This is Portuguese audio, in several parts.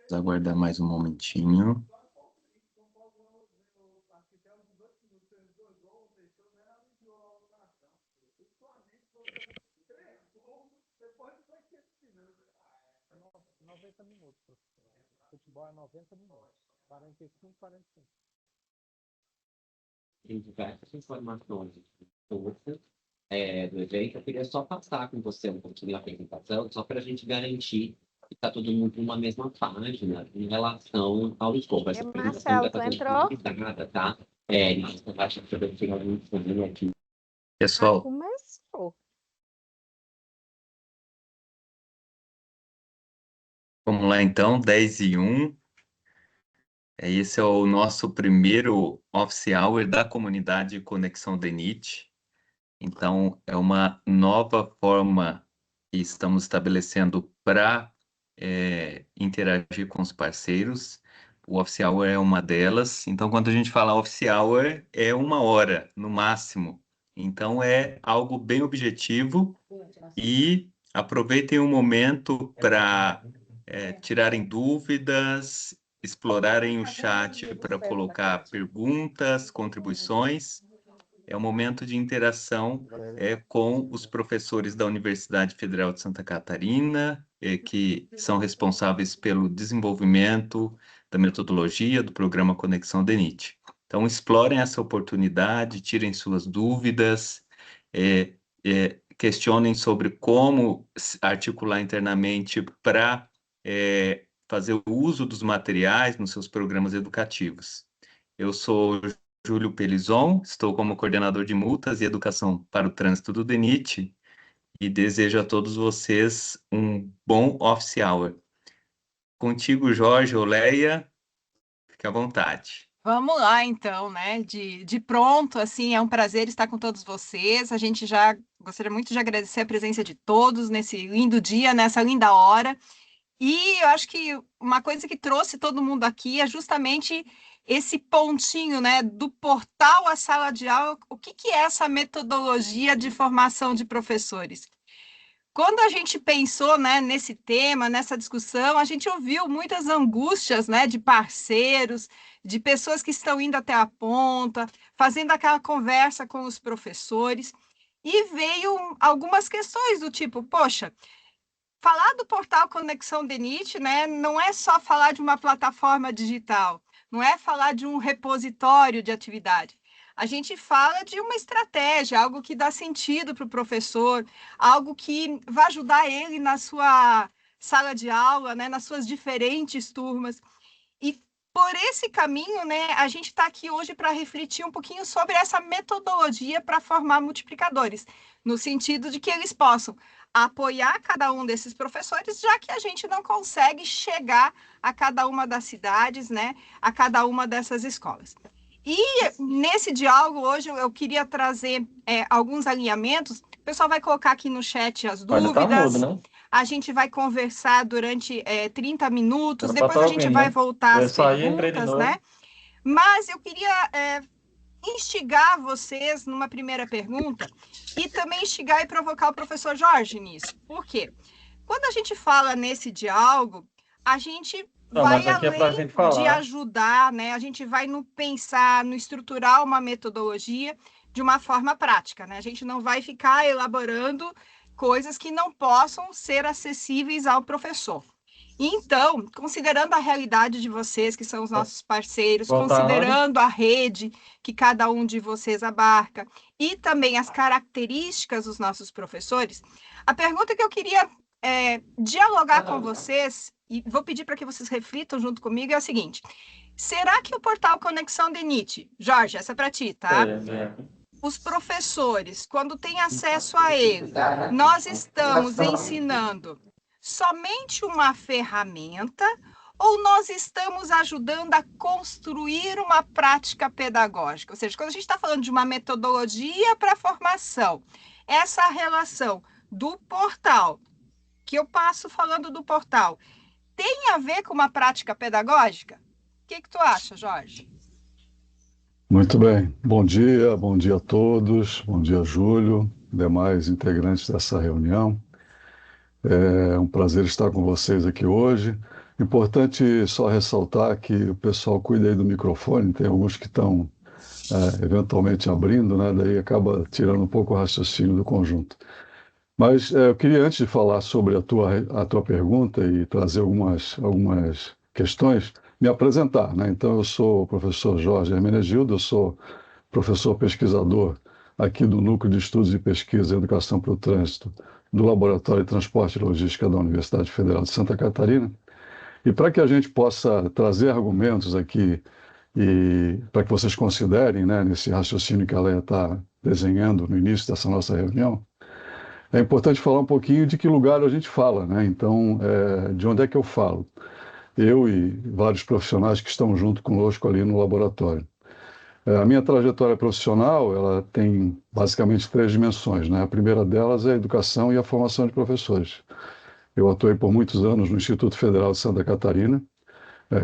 Vamos aguardar mais um momentinho. Futebol é 90 minutos. 45, 45. Tem diversas informações do evento. Eu queria só passar com você um pouquinho da apresentação, só para a gente garantir que está todo mundo numa mesma página em relação ao escopo. Essa apresentação já está sendo finalizada, tá? Nossa, acho que eu tenho algum problema aqui. Pessoal, Começou. vamos lá então, 10:01. Esse é o nosso primeiro Office Hour da comunidade Conexão DENIT. Então, é uma nova forma que estamos estabelecendo para interagir com os parceiros. O Office Hour é uma delas. Então, quando a gente fala Office Hour, é 1 hora, no máximo. Então, é algo bem objetivo e aproveitem o momento para tirarem dúvidas, explorarem o chat para colocar perguntas, contribuições. É um momento de interação com os professores da Universidade Federal de Santa Catarina, que são responsáveis pelo desenvolvimento da metodologia do programa Conexão DENIT. Então, explorem essa oportunidade, tirem suas dúvidas, questionem sobre como articular internamente para fazer o uso dos materiais nos seus programas educativos. Eu sou Júlio Pelizon, estou como coordenador de multas e educação para o trânsito do DENIT e desejo a todos vocês um bom Office Hour. Contigo, Jorge, Oleia, fique à vontade. Vamos lá, então, né? De pronto, assim, é um prazer estar com todos vocês. A gente já gostaria muito de agradecer a presença de todos nesse lindo dia, nessa linda hora. E eu acho que uma coisa que trouxe todo mundo aqui é justamente esse pontinho, né, do portal à sala de aula. O que é essa metodologia de formação de professores? Quando a gente pensou, né, nesse tema, nessa discussão, a gente ouviu muitas angústias, né, de parceiros, de pessoas que estão indo até a ponta, fazendo aquela conversa com os professores, e veio algumas questões do tipo, poxa, falar do portal Conexão DENIT, né, não é só falar de uma plataforma digital, não é falar de um repositório de atividade. A gente fala de uma estratégia, algo que dá sentido para o professor, algo que vai ajudar ele na sua sala de aula, né, nas suas diferentes turmas. E por esse caminho, né, a gente está aqui hoje para refletir um pouquinho sobre essa metodologia para formar multiplicadores, no sentido de que eles possam apoiar cada um desses professores, já que a gente não consegue chegar a cada uma das cidades, né, a cada uma dessas escolas. E nesse diálogo hoje eu queria trazer alguns alinhamentos. O pessoal vai colocar aqui no chat as dúvidas. Tá mudo, né? A gente vai conversar durante 30 minutos, depois a gente vai voltar às perguntas, né? Mas eu queria instigar vocês numa primeira pergunta e também instigar e provocar o professor Jorge nisso. Por quê? Quando a gente fala nesse diálogo, a gente vai além de ajudar, né? A gente vai no pensar, no estruturar uma metodologia de uma forma prática, né? A gente não vai ficar elaborando coisas que não possam ser acessíveis ao professor. Então, considerando a realidade de vocês, que são os nossos parceiros, considerando a rede que cada um de vocês abarca e também as características dos nossos professores, a pergunta que eu queria dialogar com vocês, e vou pedir para que vocês reflitam junto comigo, é a seguinte: será que o portal Conexão DENIT, Jorge, essa é para ti, tá? Os professores, quando têm acesso a ele, nós estamos ensinando somente uma ferramenta ou nós estamos ajudando a construir uma prática pedagógica? Ou seja, quando a gente está falando de uma metodologia para a formação, essa relação do portal, que eu passo falando do portal, tem a ver com uma prática pedagógica? que tu acha, Jorge? Muito bem. Bom dia a todos, bom dia, Júlio, demais integrantes dessa reunião. É um prazer estar com vocês aqui hoje. Importante só ressaltar que o pessoal cuida aí do microfone, tem alguns que estão eventualmente abrindo, né? Daí acaba tirando um pouco o raciocínio do conjunto. Mas eu queria, antes de falar sobre a tua pergunta e trazer algumas questões, me apresentar, né? Então, eu sou o professor Jorge Hermenegildo, eu sou professor pesquisador aqui do Núcleo de Estudos e Pesquisa e Educação para o Trânsito do Laboratório de Transporte e Logística da Universidade Federal de Santa Catarina. E para que a gente possa trazer argumentos aqui e para que vocês considerem, né, nesse raciocínio que a Leia está desenhando no início dessa nossa reunião, é importante falar um pouquinho de que lugar a gente fala, né? Então, de onde é que eu falo? Eu e vários profissionais que estão junto conosco ali no laboratório. A minha trajetória profissional, ela tem basicamente 3 dimensões, né? A primeira delas é a educação e a formação de professores. Eu atuei por muitos anos no Instituto Federal de Santa Catarina,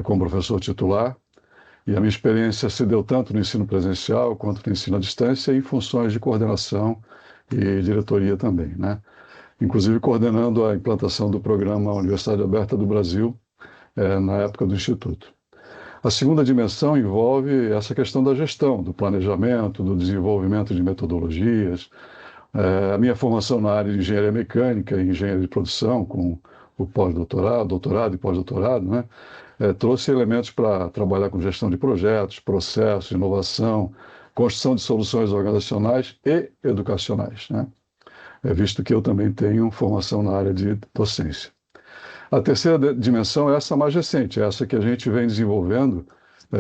como professor titular, e a minha experiência se deu tanto no ensino presencial quanto no ensino à distância em funções de coordenação e diretoria também, né? Inclusive coordenando a implantação do programa Universidade Aberta do Brasil, na época do Instituto. A segunda dimensão envolve essa questão da gestão, do planejamento, do desenvolvimento de metodologias. A minha formação na área de engenharia mecânica e engenharia de produção, com o pós-doutorado, doutorado e pós-doutorado, né, trouxe elementos para trabalhar com gestão de projetos, processos, inovação, construção de soluções organizacionais e educacionais, né? Visto que eu também tenho formação na área de docência. A terceira dimensão é essa mais recente, essa que a gente vem desenvolvendo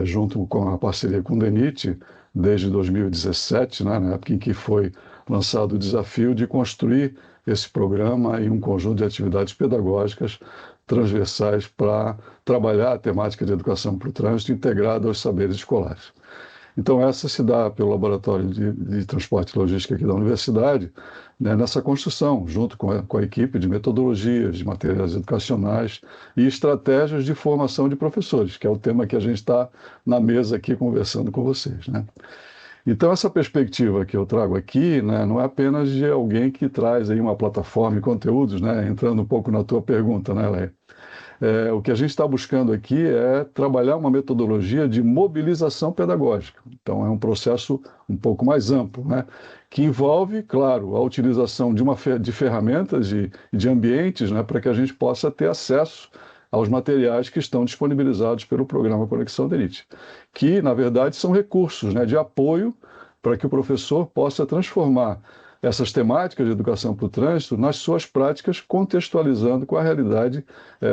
junto com a parceria com o DENIT desde 2017, né, na época em que foi lançado o desafio de construir esse programa e um conjunto de atividades pedagógicas transversais para trabalhar a temática de educação para o trânsito integrada aos saberes escolares. Então, essa se dá pelo Laboratório de Transporte e Logística aqui da Universidade, né, nessa construção, junto com a equipe de metodologias, de materiais educacionais e estratégias de formação de professores, que é o tema que a gente está na mesa aqui conversando com vocês, né? Então, essa perspectiva que eu trago aqui, né, não é apenas de alguém que traz aí uma plataforma e conteúdos, né, entrando um pouco na tua pergunta, né, Leia? O que a gente está buscando aqui é trabalhar uma metodologia de mobilização pedagógica. Então, é um processo um pouco mais amplo, né? Que envolve, claro, a utilização de ferramentas e de ambientes, né, para que a gente possa ter acesso aos materiais que estão disponibilizados pelo programa Conexão DENIT, que, na verdade, são recursos, né, de apoio para que o professor possa transformar essas temáticas de educação para o trânsito nas suas práticas, contextualizando com a realidade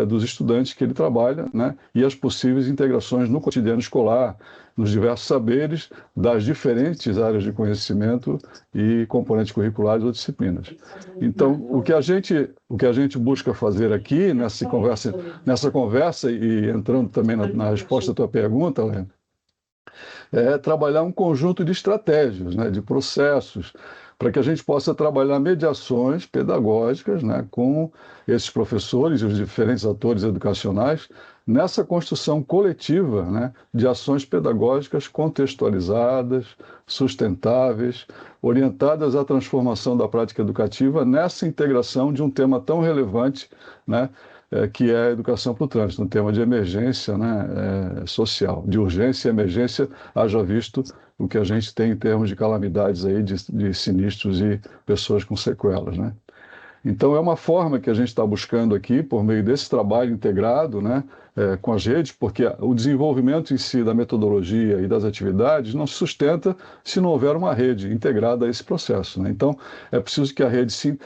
dos estudantes que ele trabalha, né, e as possíveis integrações no cotidiano escolar, nos diversos saberes das diferentes áreas de conhecimento e componentes curriculares ou disciplinas. Então, o que a gente busca fazer aqui nessa conversa e entrando também na resposta à tua pergunta, Léa, é trabalhar um conjunto de estratégias, né, de processos, para que a gente possa trabalhar mediações pedagógicas, né, com esses professores e os diferentes atores educacionais nessa construção coletiva, né, de ações pedagógicas contextualizadas, sustentáveis, orientadas à transformação da prática educativa nessa integração de um tema tão relevante, né, que é a educação para o trânsito, um tema de emergência, né, social, de urgência e emergência, haja visto o que a gente tem em termos de calamidades aí, de sinistros e pessoas com sequelas, né? Então, é uma forma que a gente está buscando aqui, por meio desse trabalho integrado, né, com as redes, porque o desenvolvimento em si da metodologia e das atividades não se sustenta se não houver uma rede integrada a esse processo, né? Então, é preciso que a rede se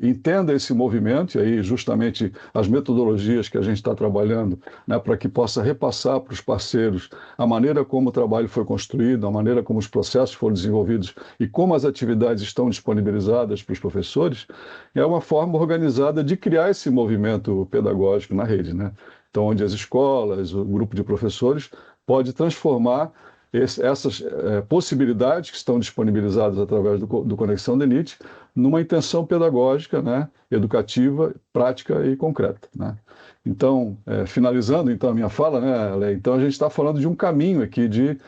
entenda esse movimento, e aí justamente as metodologias que a gente está trabalhando, né, para que possa repassar para os parceiros a maneira como o trabalho foi construído, a maneira como os processos foram desenvolvidos e como as atividades estão disponibilizadas para os professores, é uma forma organizada de criar esse movimento pedagógico na rede, né? Então, onde as escolas, o grupo de professores pode transformar essas possibilidades que estão disponibilizadas através do Conexão DENIT, numa intenção pedagógica, né, educativa, prática e concreta, né? Então, finalizando então a minha fala, né, Lé, então a gente está falando de um caminho aqui de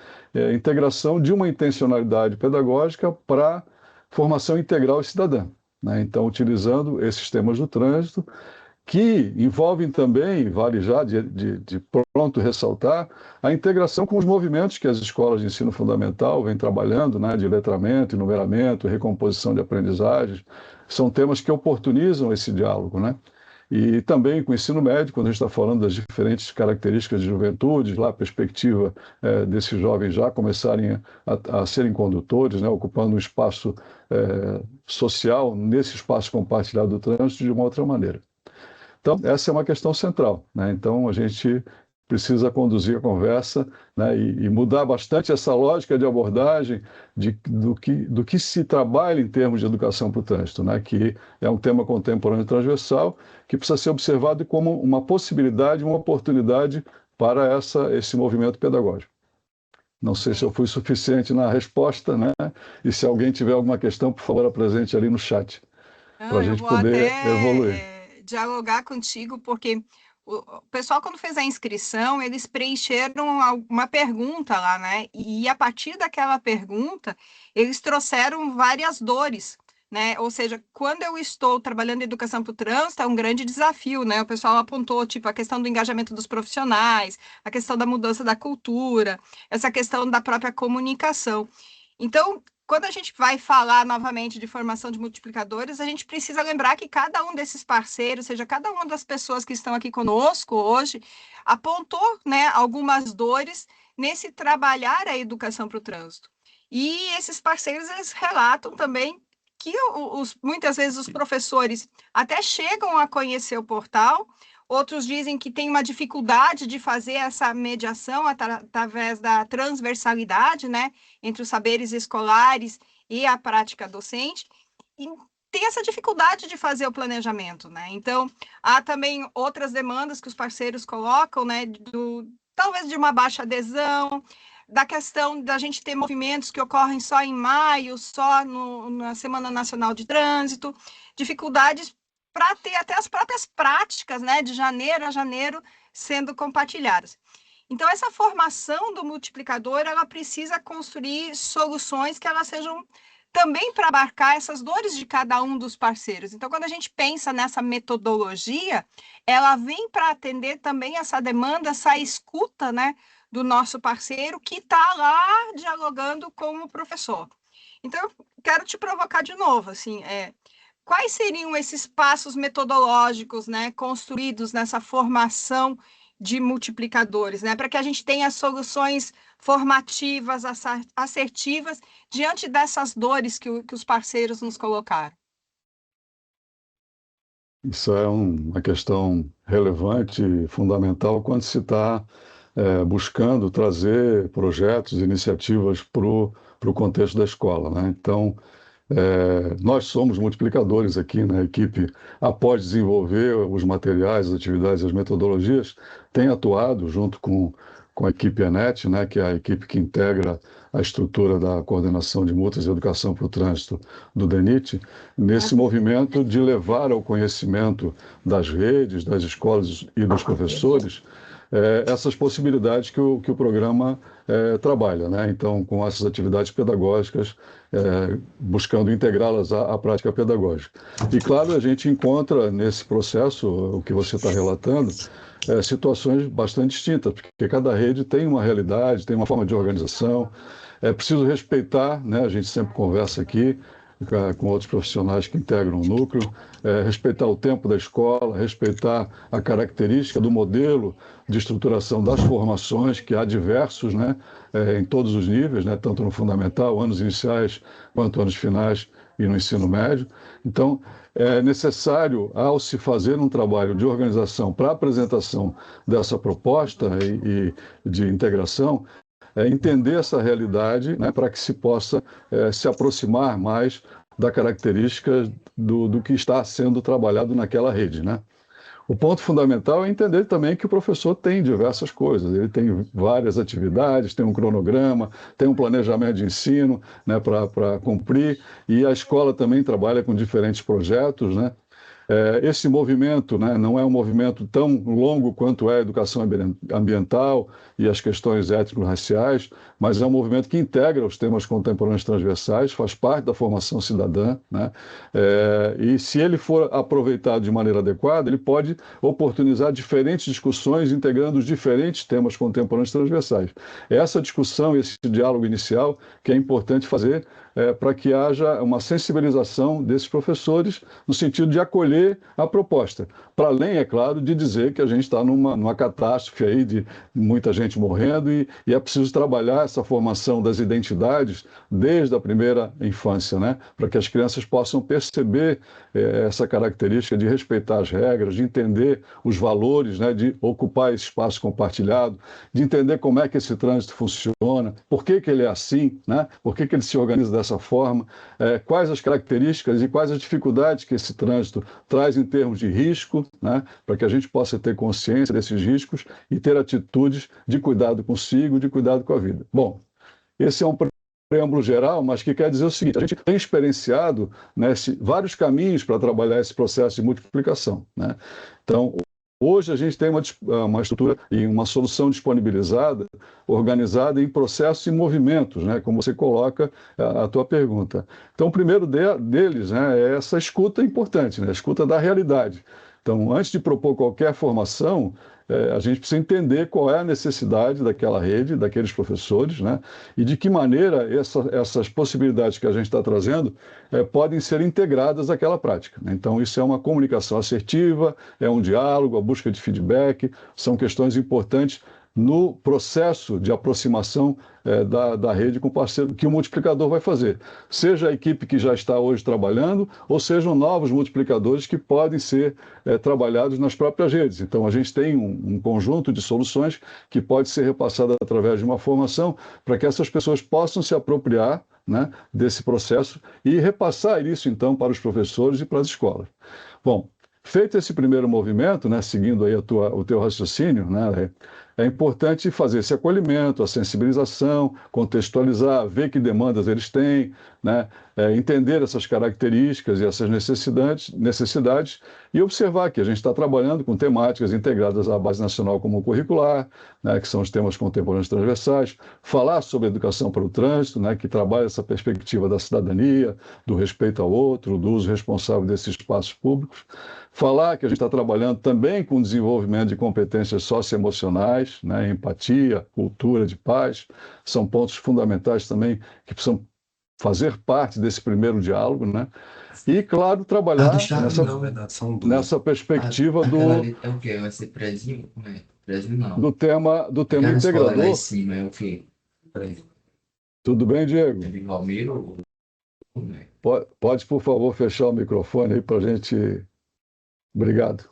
integração de uma intencionalidade pedagógica para formação integral cidadã, né? Então, utilizando esses temas do trânsito, que envolvem também, vale já de pronto ressaltar, a integração com os movimentos que as escolas de ensino fundamental vêm trabalhando, né, de letramento, enumeramento, recomposição de aprendizagens, são temas que oportunizam esse diálogo, né? E também com o ensino médio, quando a gente está falando das diferentes características de juventude, lá a perspectiva desses jovens já começarem a serem condutores, né, ocupando um espaço social nesse espaço compartilhado do trânsito de uma outra maneira. Então, essa é uma questão central, né? Então, a gente precisa conduzir a conversa, né, e mudar bastante essa lógica de abordagem do que se trabalha em termos de educação para o trânsito, né, que é um tema contemporâneo e transversal que precisa ser observado como uma possibilidade, uma oportunidade para esse movimento pedagógico. Não sei se eu fui suficiente na resposta, né? E se alguém tiver alguma questão, por favor, apresente ali no chat, para a gente poder evoluir. Dialogar contigo, porque o pessoal, quando fez a inscrição, eles preencheram uma pergunta lá, né? E a partir daquela pergunta, eles trouxeram várias dores, né? Ou seja, quando eu estou trabalhando em educação para o trânsito, é um grande desafio, né? O pessoal apontou, tipo, a questão do engajamento dos profissionais, a questão da mudança da cultura, essa questão da própria comunicação. Então, quando a gente vai falar novamente de formação de multiplicadores, a gente precisa lembrar que cada um desses parceiros, seja, cada uma das pessoas que estão aqui conosco hoje, apontou, né, algumas dores nesse trabalhar a educação para o trânsito. E esses parceiros, eles relatam também que muitas vezes os professores até chegam a conhecer o portal, outros dizem que tem uma dificuldade de fazer essa mediação através da transversalidade, né, entre os saberes escolares e a prática docente, e tem essa dificuldade de fazer o planejamento, né? Então, há também outras demandas que os parceiros colocam, né, talvez de uma baixa adesão, da questão da gente ter movimentos que ocorrem só em maio, só na Semana Nacional de Trânsito, dificuldades para ter até as próprias práticas, né, de janeiro a janeiro sendo compartilhadas. Então, essa formação do multiplicador, ela precisa construir soluções que elas sejam também para abarcar essas dores de cada um dos parceiros. Então, quando a gente pensa nessa metodologia, ela vem para atender também essa demanda, essa escuta, né, do nosso parceiro que está lá dialogando com o professor. Então, eu quero te provocar de novo, assim, quais seriam esses passos metodológicos, né, construídos nessa formação de multiplicadores, né, para que a gente tenha soluções formativas, assertivas, diante dessas dores que os parceiros nos colocaram? Isso é uma questão relevante e fundamental quando se está buscando trazer projetos, iniciativas para o contexto da escola, né? Então, nós somos multiplicadores aqui na equipe, após desenvolver os materiais, as atividades, as metodologias, tem atuado junto com a equipe ENET, né, que é a equipe que integra a estrutura da coordenação de multas e educação para o trânsito do DENIT, nesse movimento de levar ao conhecimento das redes, das escolas e dos professores, essas possibilidades que o programa trabalha, né? Então, com essas atividades pedagógicas, buscando integrá-las à prática pedagógica. E, claro, a gente encontra nesse processo, o que você está relatando, situações bastante distintas, porque cada rede tem uma realidade, tem uma forma de organização. É preciso respeitar, né? A gente sempre conversa aqui com outros profissionais que integram o núcleo, respeitar o tempo da escola, respeitar a característica do modelo de estruturação das formações, que há diversos, né, em todos os níveis, né, tanto no fundamental, anos iniciais, quanto anos finais e no ensino médio. Então, é necessário, ao se fazer um trabalho de organização para a apresentação dessa proposta e de integração, entender essa realidade, né, para que se possa se aproximar mais da característica do que está sendo trabalhado naquela rede, né? O ponto fundamental é entender também que o professor tem diversas coisas, ele tem várias atividades, tem um cronograma, tem um planejamento de ensino, né, para cumprir, e a escola também trabalha com diferentes projetos, né? Esse movimento, né, não é um movimento tão longo quanto é a educação ambiental e as questões étnico-raciais, mas é um movimento que integra os temas contemporâneos transversais, faz parte da formação cidadã, né? E se ele for aproveitado de maneira adequada, ele pode oportunizar diferentes discussões integrando os diferentes temas contemporâneos transversais. Essa discussão, esse diálogo inicial, que é importante fazer para que haja uma sensibilização desses professores no sentido de acolher a proposta. Para além, é claro, de dizer que a gente está numa catástrofe aí de muita gente morrendo e é preciso trabalhar essa formação das identidades desde a primeira infância, né? Para que as crianças possam perceber essa característica de respeitar as regras, de entender os valores, né? De ocupar esse espaço compartilhado, de entender como é que esse trânsito funciona, por que ele é assim, né? Por que ele se organiza dessa forma, quais as características e quais as dificuldades que esse trânsito traz em termos de risco, né? Para que a gente possa ter consciência desses riscos e ter atitudes de cuidado consigo, de cuidado com a vida. Bom, esse é um preâmbulo geral, mas que quer dizer o seguinte: a gente tem experienciado, né, vários caminhos para trabalhar esse processo de multiplicação, né? Então, hoje a gente tem uma estrutura e uma solução disponibilizada, organizada em processos e movimentos, né, como você coloca a tua pergunta. Então, o primeiro deles, né, é essa escuta importante, né, a escuta da realidade. Então, antes de propor qualquer formação, a gente precisa entender qual é a necessidade daquela rede, daqueles professores, né? E de que maneira essas possibilidades que a gente está trazendo podem ser integradas àquela prática, né? Então, isso é uma comunicação assertiva, é um diálogo, a busca de feedback, são questões importantes no processo de aproximação da rede com o parceiro, que o multiplicador vai fazer. Seja a equipe que já está hoje trabalhando, ou sejam novos multiplicadores que podem ser trabalhados nas próprias redes. Então, a gente tem um conjunto de soluções que pode ser repassado através de uma formação para que essas pessoas possam se apropriar, né, desse processo e repassar isso, então, para os professores e para as escolas. Bom, feito esse primeiro movimento, né, seguindo aí o teu raciocínio, né, é importante fazer esse acolhimento, a sensibilização, contextualizar, ver que demandas eles têm, né, entender essas características e essas necessidades e observar que a gente está trabalhando com temáticas integradas à Base Nacional Comum Curricular, né, que são os temas contemporâneos transversais, falar sobre educação para o trânsito, né, que trabalha essa perspectiva da cidadania, do respeito ao outro, do uso responsável desses espaços públicos, falar que a gente está trabalhando também com o desenvolvimento de competências socioemocionais, né, empatia, cultura de paz, são pontos fundamentais também que precisam fazer parte desse primeiro diálogo, né? E, claro, trabalhar nessa perspectiva Aquela ali é o quê? Vai ser prezinho? Como é? Prezinho não. do tema Aquela escola lá em integrador. cima é o quê? Peraí. Tudo bem, Diego? É de Valmiro ou como é? Pode, por favor, fechar o microfone aí para a gente... Obrigado.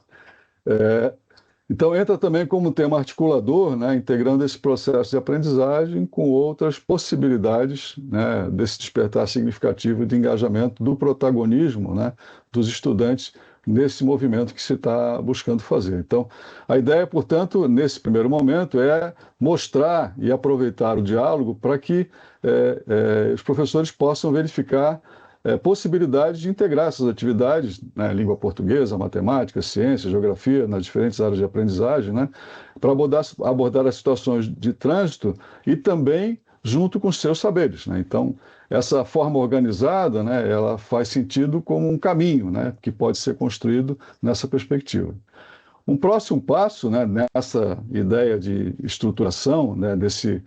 Então, entra também como tema articulador, né, integrando esse processo de aprendizagem com outras possibilidades, né, desse despertar significativo de engajamento do protagonismo, né, dos estudantes nesse movimento que se está buscando fazer. Então, a ideia, portanto, nesse primeiro momento, é mostrar e aproveitar o diálogo para que os professores possam verificar possibilidade de integrar essas atividades, né, língua portuguesa, matemática, ciência, geografia, nas diferentes áreas de aprendizagem, né, para abordar as situações de trânsito e também junto com os seus saberes, né? Então, essa forma organizada, né, ela faz sentido como um caminho, né, que pode ser construído nessa perspectiva. Um próximo passo, né, nessa ideia de estruturação, né, desse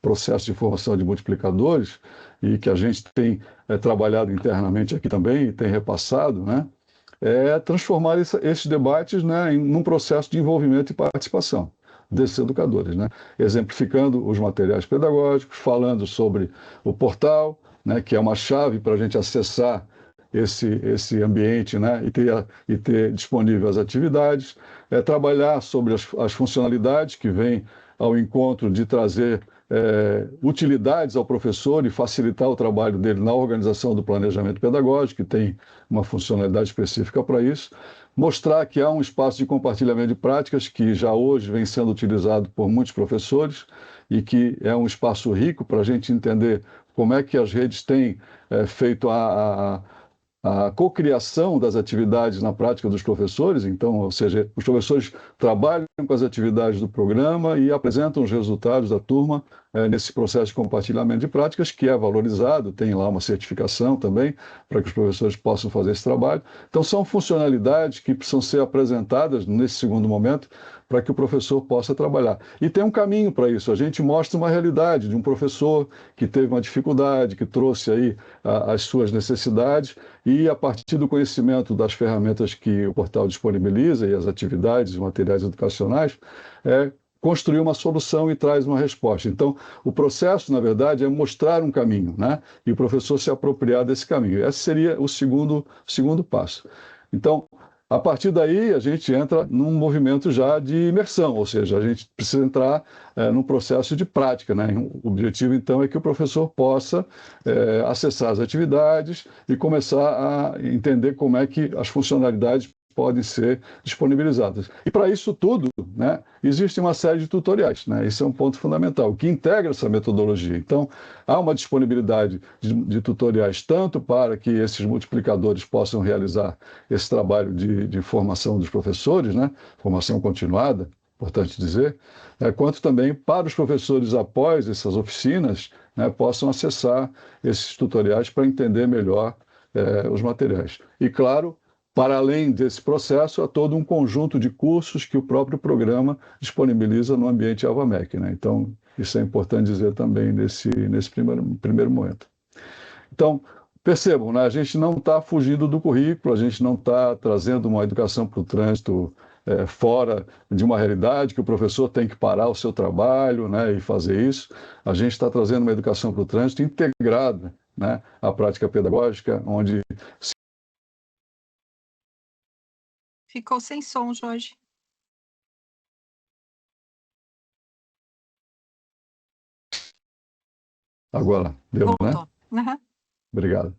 processo de formação de multiplicadores, e que a gente tem trabalhado internamente aqui também e tem repassado, né, é transformar esses debates, né, num processo de envolvimento e participação desses educadores, né, exemplificando os materiais pedagógicos, falando sobre o portal, né, que é uma chave para a gente acessar esse ambiente, né, e ter disponível as atividades, trabalhar sobre as funcionalidades que vêm ao encontro de trazer utilidades ao professor e facilitar o trabalho dele na organização do planejamento pedagógico, que tem uma funcionalidade específica para isso, mostrar que há um espaço de compartilhamento de práticas que já hoje vem sendo utilizado por muitos professores e que é um espaço rico para a gente entender como é que as redes têm feito a cocriação das atividades na prática dos professores. Então, ou seja, os professores trabalham com as atividades do programa e apresentam os resultados da turma nesse processo de compartilhamento de práticas, que é valorizado, tem lá uma certificação também, para que os professores possam fazer esse trabalho. Então, são funcionalidades que precisam ser apresentadas nesse segundo momento, para que o professor possa trabalhar. E tem um caminho para isso. A gente mostra uma realidade de um professor que teve uma dificuldade, que trouxe aí as suas necessidades, e a partir do conhecimento das ferramentas que o portal disponibiliza e as atividades, os materiais educacionais, construir uma solução e traz uma resposta. Então, o processo, na verdade, é mostrar um caminho, né? E o professor se apropriar desse caminho. Esse seria o segundo passo. Então, a partir daí, a gente entra num movimento já de imersão, ou seja, a gente precisa entrar num processo de prática, né? O objetivo, então, é que o professor possa acessar as atividades e começar a entender como é que as funcionalidades podem ser disponibilizadas. E para isso tudo, né, existe uma série de tutoriais, né? Isso é um ponto fundamental, que integra essa metodologia. Então, há uma disponibilidade de tutoriais tanto para que esses multiplicadores possam realizar esse trabalho de formação dos professores, né, formação continuada, importante dizer, quanto também para os professores após essas oficinas, né, possam acessar esses tutoriais para entender melhor os materiais. E, claro, para além desse processo, há todo um conjunto de cursos que o próprio programa disponibiliza no ambiente AvaMec, né? Então, isso é importante dizer também nesse primeiro momento. Então, percebam, né? A gente não está fugindo do currículo, a gente não está trazendo uma educação para o trânsito fora de uma realidade que o professor tem que parar o seu trabalho, né, e fazer isso. A gente está trazendo uma educação para o trânsito integrada, né, à prática pedagógica, onde... Ficou sem som, Jorge. Agora, deu, né? Voltou. Uhum. Obrigado.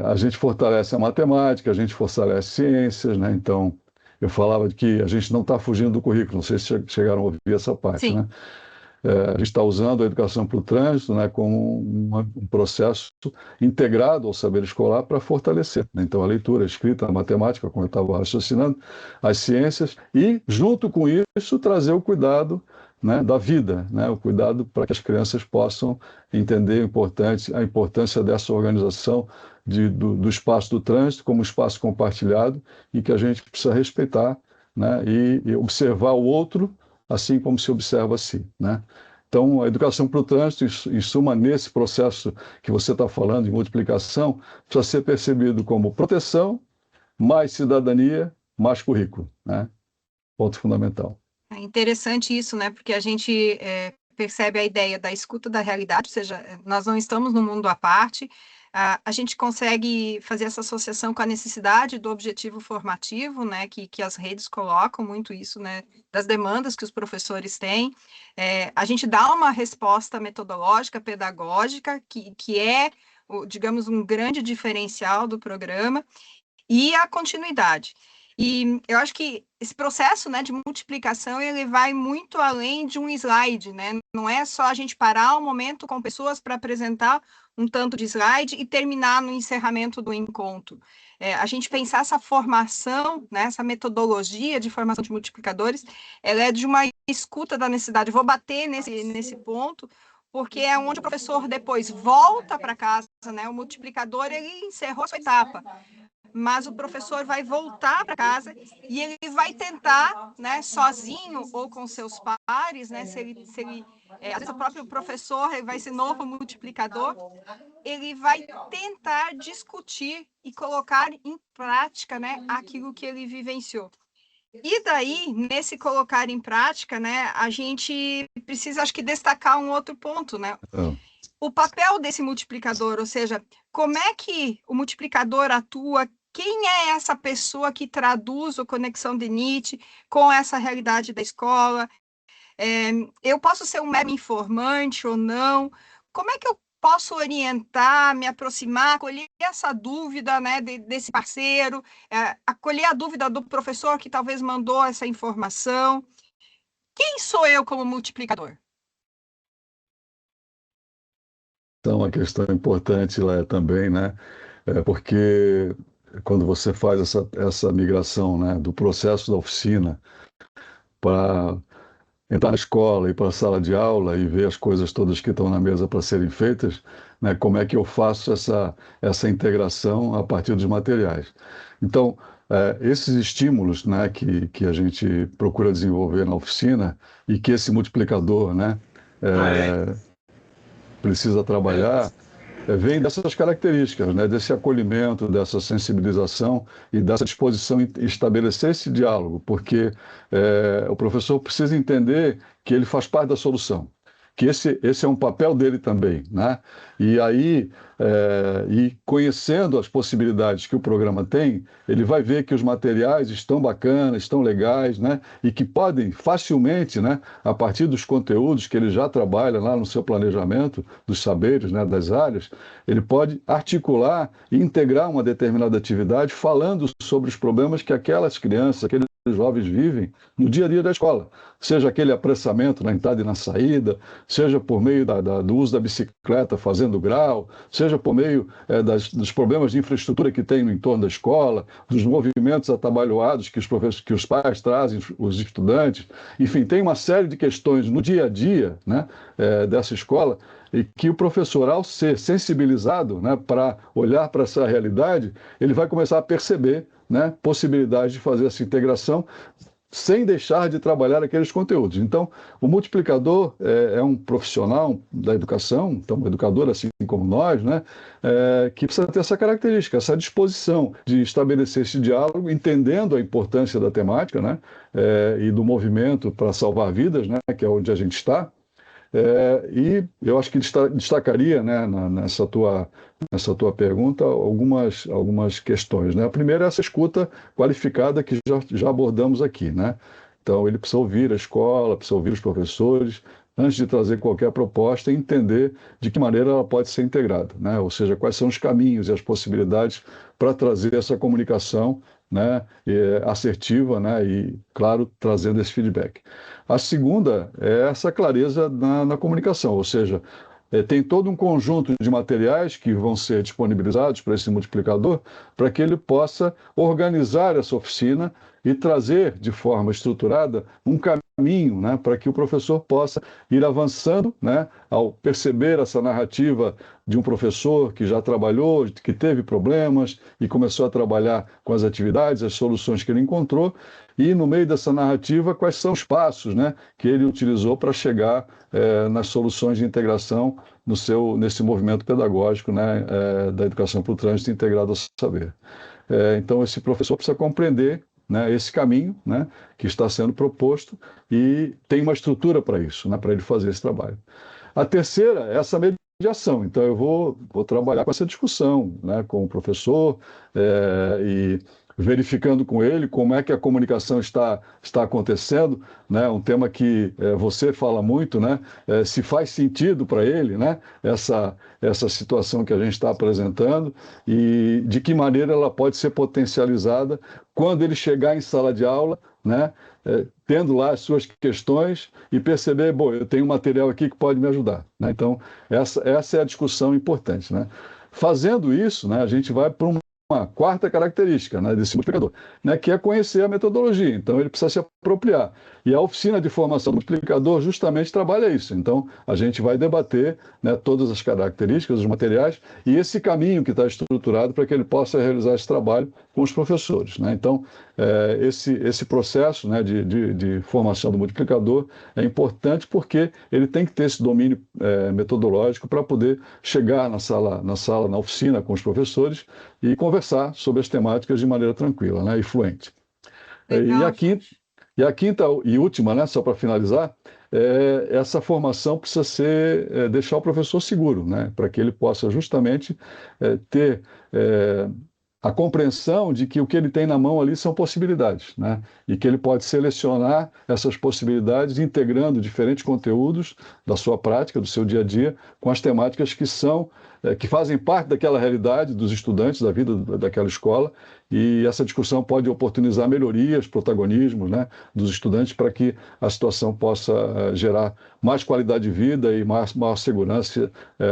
A gente fortalece a matemática, a gente fortalece ciências, né? Então, eu falava de que a gente não está fugindo do currículo, não sei se chegaram a ouvir essa parte, Sim. né? A gente está usando a educação para o trânsito, né, como um processo integrado ao saber escolar para fortalecer, né? Então, a leitura, a escrita, a matemática, como eu estava raciocinando, as ciências, e, junto com isso, trazer o cuidado, né, da vida, né, o cuidado para que as crianças possam entender a importância dessa organização do espaço do trânsito como espaço compartilhado e que a gente precisa respeitar, né, e observar o outro assim como se observa a si, né? Então, a educação para o trânsito, em suma, nesse processo que você está falando de multiplicação, precisa ser percebido como proteção, mais cidadania, mais currículo, né? Ponto fundamental. É interessante isso, né? Porque a gente percebe a ideia da escuta da realidade, ou seja, nós não estamos no mundo à parte, a gente consegue fazer essa associação com a necessidade do objetivo formativo, né? Que as redes colocam muito isso, né? Das demandas que os professores têm. A gente dá uma resposta metodológica, pedagógica, que é, digamos, um grande diferencial do programa, e a continuidade. E eu acho que esse processo, né, de multiplicação, ele vai muito além de um slide, né? Não é só a gente parar um momento com pessoas para apresentar um tanto de slide e terminar no encerramento do encontro. A gente pensar essa formação, né, essa metodologia de formação de multiplicadores, ela é de uma escuta da necessidade. Vou bater nesse ponto, porque é onde o professor depois volta para casa, né? O multiplicador, ele encerrou a sua etapa, mas o professor vai voltar para casa e ele vai tentar, né, sozinho ou com seus pares, né, às vezes o próprio professor ele vai ser novo multiplicador, ele vai tentar discutir e colocar em prática, né, aquilo que ele vivenciou. E daí, nesse colocar em prática, né, a gente precisa, acho que, destacar um outro ponto, né? O papel desse multiplicador, ou seja, como é que o multiplicador atua, quem é essa pessoa que traduz o Conexão DENIT com essa realidade da escola? Eu posso ser um mero informante ou não? Como é que eu posso orientar, me aproximar, acolher essa dúvida, né, desse parceiro, acolher a dúvida do professor que talvez mandou essa informação? Quem sou eu como multiplicador? Então, uma questão importante lá também, né? Porque quando você faz essa migração, né, do processo da oficina para entrar na escola, ir para a sala de aula e ver as coisas todas que estão na mesa para serem feitas, né, como é que eu faço essa integração a partir dos materiais. Então, esses estímulos, né, que a gente procura desenvolver na oficina e que esse multiplicador, né, precisa trabalhar, vem dessas características, né, desse acolhimento, dessa sensibilização e dessa disposição em estabelecer esse diálogo, porque o professor precisa entender que ele faz parte da solução, que esse é um papel dele também, né? E aí, e conhecendo as possibilidades que o programa tem, ele vai ver que os materiais estão bacanas, estão legais, né? E que podem facilmente, né, a partir dos conteúdos que ele já trabalha lá no seu planejamento, dos saberes, né, das áreas, ele pode articular e integrar uma determinada atividade falando sobre os problemas que aquelas crianças, aqueles jovens vivem no dia a dia da escola, seja aquele apressamento na entrada e na saída, seja por meio do uso da bicicleta fazendo grau, seja por meio dos problemas de infraestrutura que tem no entorno da escola, dos movimentos atabalhoados que os pais trazem, os estudantes, enfim, tem uma série de questões no dia a dia, né, dessa escola, e que o professor, ao ser sensibilizado, né, para olhar para essa realidade, ele vai começar a perceber, né, possibilidade de fazer essa integração sem deixar de trabalhar aqueles conteúdos. Então, o multiplicador é um profissional da educação, então um educador assim como nós, né, que precisa ter essa característica, essa disposição de estabelecer esse diálogo, entendendo a importância da temática, né, e do movimento para salvar vidas, né, que é onde a gente está. E eu acho que destacaria, né, nessa tua pergunta algumas questões, né? A primeira é essa escuta qualificada que já abordamos aqui, né? Então, ele precisa ouvir a escola, precisa ouvir os professores, antes de trazer qualquer proposta e entender de que maneira ela pode ser integrada, né? Ou seja, quais são os caminhos e as possibilidades para trazer essa comunicação, né, assertiva, né, e, claro, trazendo esse feedback. A segunda é essa clareza na comunicação, ou seja, tem todo um conjunto de materiais que vão ser disponibilizados para esse multiplicador, para que ele possa organizar essa oficina e trazer de forma estruturada um caminho, né, para que o professor possa ir avançando, né, ao perceber essa narrativa de um professor que já trabalhou, que teve problemas e começou a trabalhar com as atividades, as soluções que ele encontrou, e no meio dessa narrativa, quais são os passos, né, que ele utilizou para chegar nas soluções de integração nesse movimento pedagógico, né, da educação para o trânsito integrado ao saber. Então, esse professor precisa compreender, né, esse caminho, né, que está sendo proposto e tem uma estrutura para isso, né, para ele fazer esse trabalho. A terceira é essa mediação. Então, eu vou trabalhar com essa discussão, né, com o professor e verificando com ele como é que a comunicação está acontecendo, né, um tema que você fala muito, né, se faz sentido para ele, né, essa situação que a gente está apresentando e de que maneira ela pode ser potencializada quando ele chegar em sala de aula, né, tendo lá as suas questões e perceber, bom, eu tenho um material aqui que pode me ajudar, né? Então, essa é a discussão importante, né? Fazendo isso, né, a gente vai para uma quarta característica, né, desse multiplicador, né, que é conhecer a metodologia. Então, ele precisa se apropriar. E a oficina de formação do multiplicador justamente trabalha isso. Então, a gente vai debater, né, todas as características, os materiais e esse caminho que está estruturado para que ele possa realizar esse trabalho com os professores, né? Então, esse processo, né, de formação do multiplicador é importante porque ele tem que ter esse domínio metodológico para poder chegar na oficina com os professores e conversar sobre as temáticas de maneira tranquila, né, e fluente. Legal, E a quinta e última, né, só para finalizar, essa formação precisa deixar o professor seguro, né, para que ele possa justamente ter a compreensão de que o que ele tem na mão ali são possibilidades, né? E que ele pode selecionar essas possibilidades integrando diferentes conteúdos da sua prática, do seu dia a dia, com as temáticas que fazem parte daquela realidade dos estudantes, da vida daquela escola, e essa discussão pode oportunizar melhorias, protagonismos, né, dos estudantes para que a situação possa gerar mais qualidade de vida e maior segurança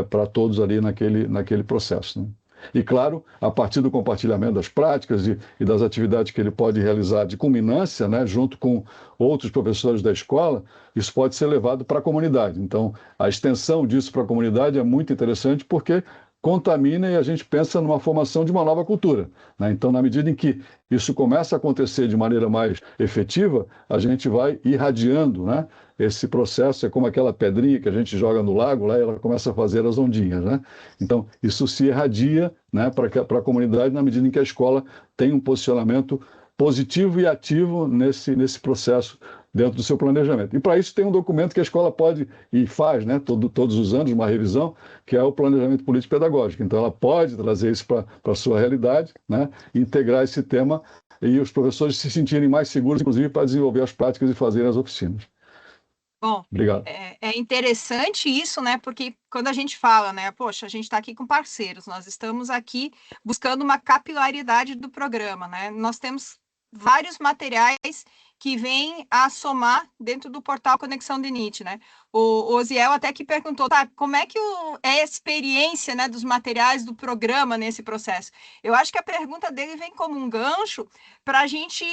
para todos ali naquele processo, né? E, claro, a partir do compartilhamento das práticas e das atividades que ele pode realizar de culminância, né, junto com outros professores da escola, isso pode ser levado para a comunidade. Então, a extensão disso para a comunidade é muito interessante porque contamina e a gente pensa numa formação de uma nova cultura, né? Então, na medida em que isso começa a acontecer de maneira mais efetiva, a gente vai irradiando, né, esse processo. É como aquela pedrinha que a gente joga no lago, lá e ela começa a fazer as ondinhas, né? Então, isso se irradia, né, para a comunidade na medida em que a escola tem um posicionamento positivo e ativo nesse processo dentro do seu planejamento. E para isso tem um documento que a escola pode e faz, né, todos os anos, uma revisão, que é o planejamento político-pedagógico. Então ela pode trazer isso para a sua realidade, né, integrar esse tema e os professores se sentirem mais seguros, inclusive, para desenvolver as práticas e fazer as oficinas. Bom, Obrigado. é interessante isso, né? Porque quando a gente fala, né? Poxa, a gente está aqui com parceiros, nós estamos aqui buscando uma capilaridade do programa, né? Nós temos vários materiais que vêm a somar dentro do portal Conexão DENIT, né? O Osiel até que perguntou, tá, como é que é a experiência, né, dos materiais do programa nesse processo? Eu acho que a pergunta dele vem como um gancho para a gente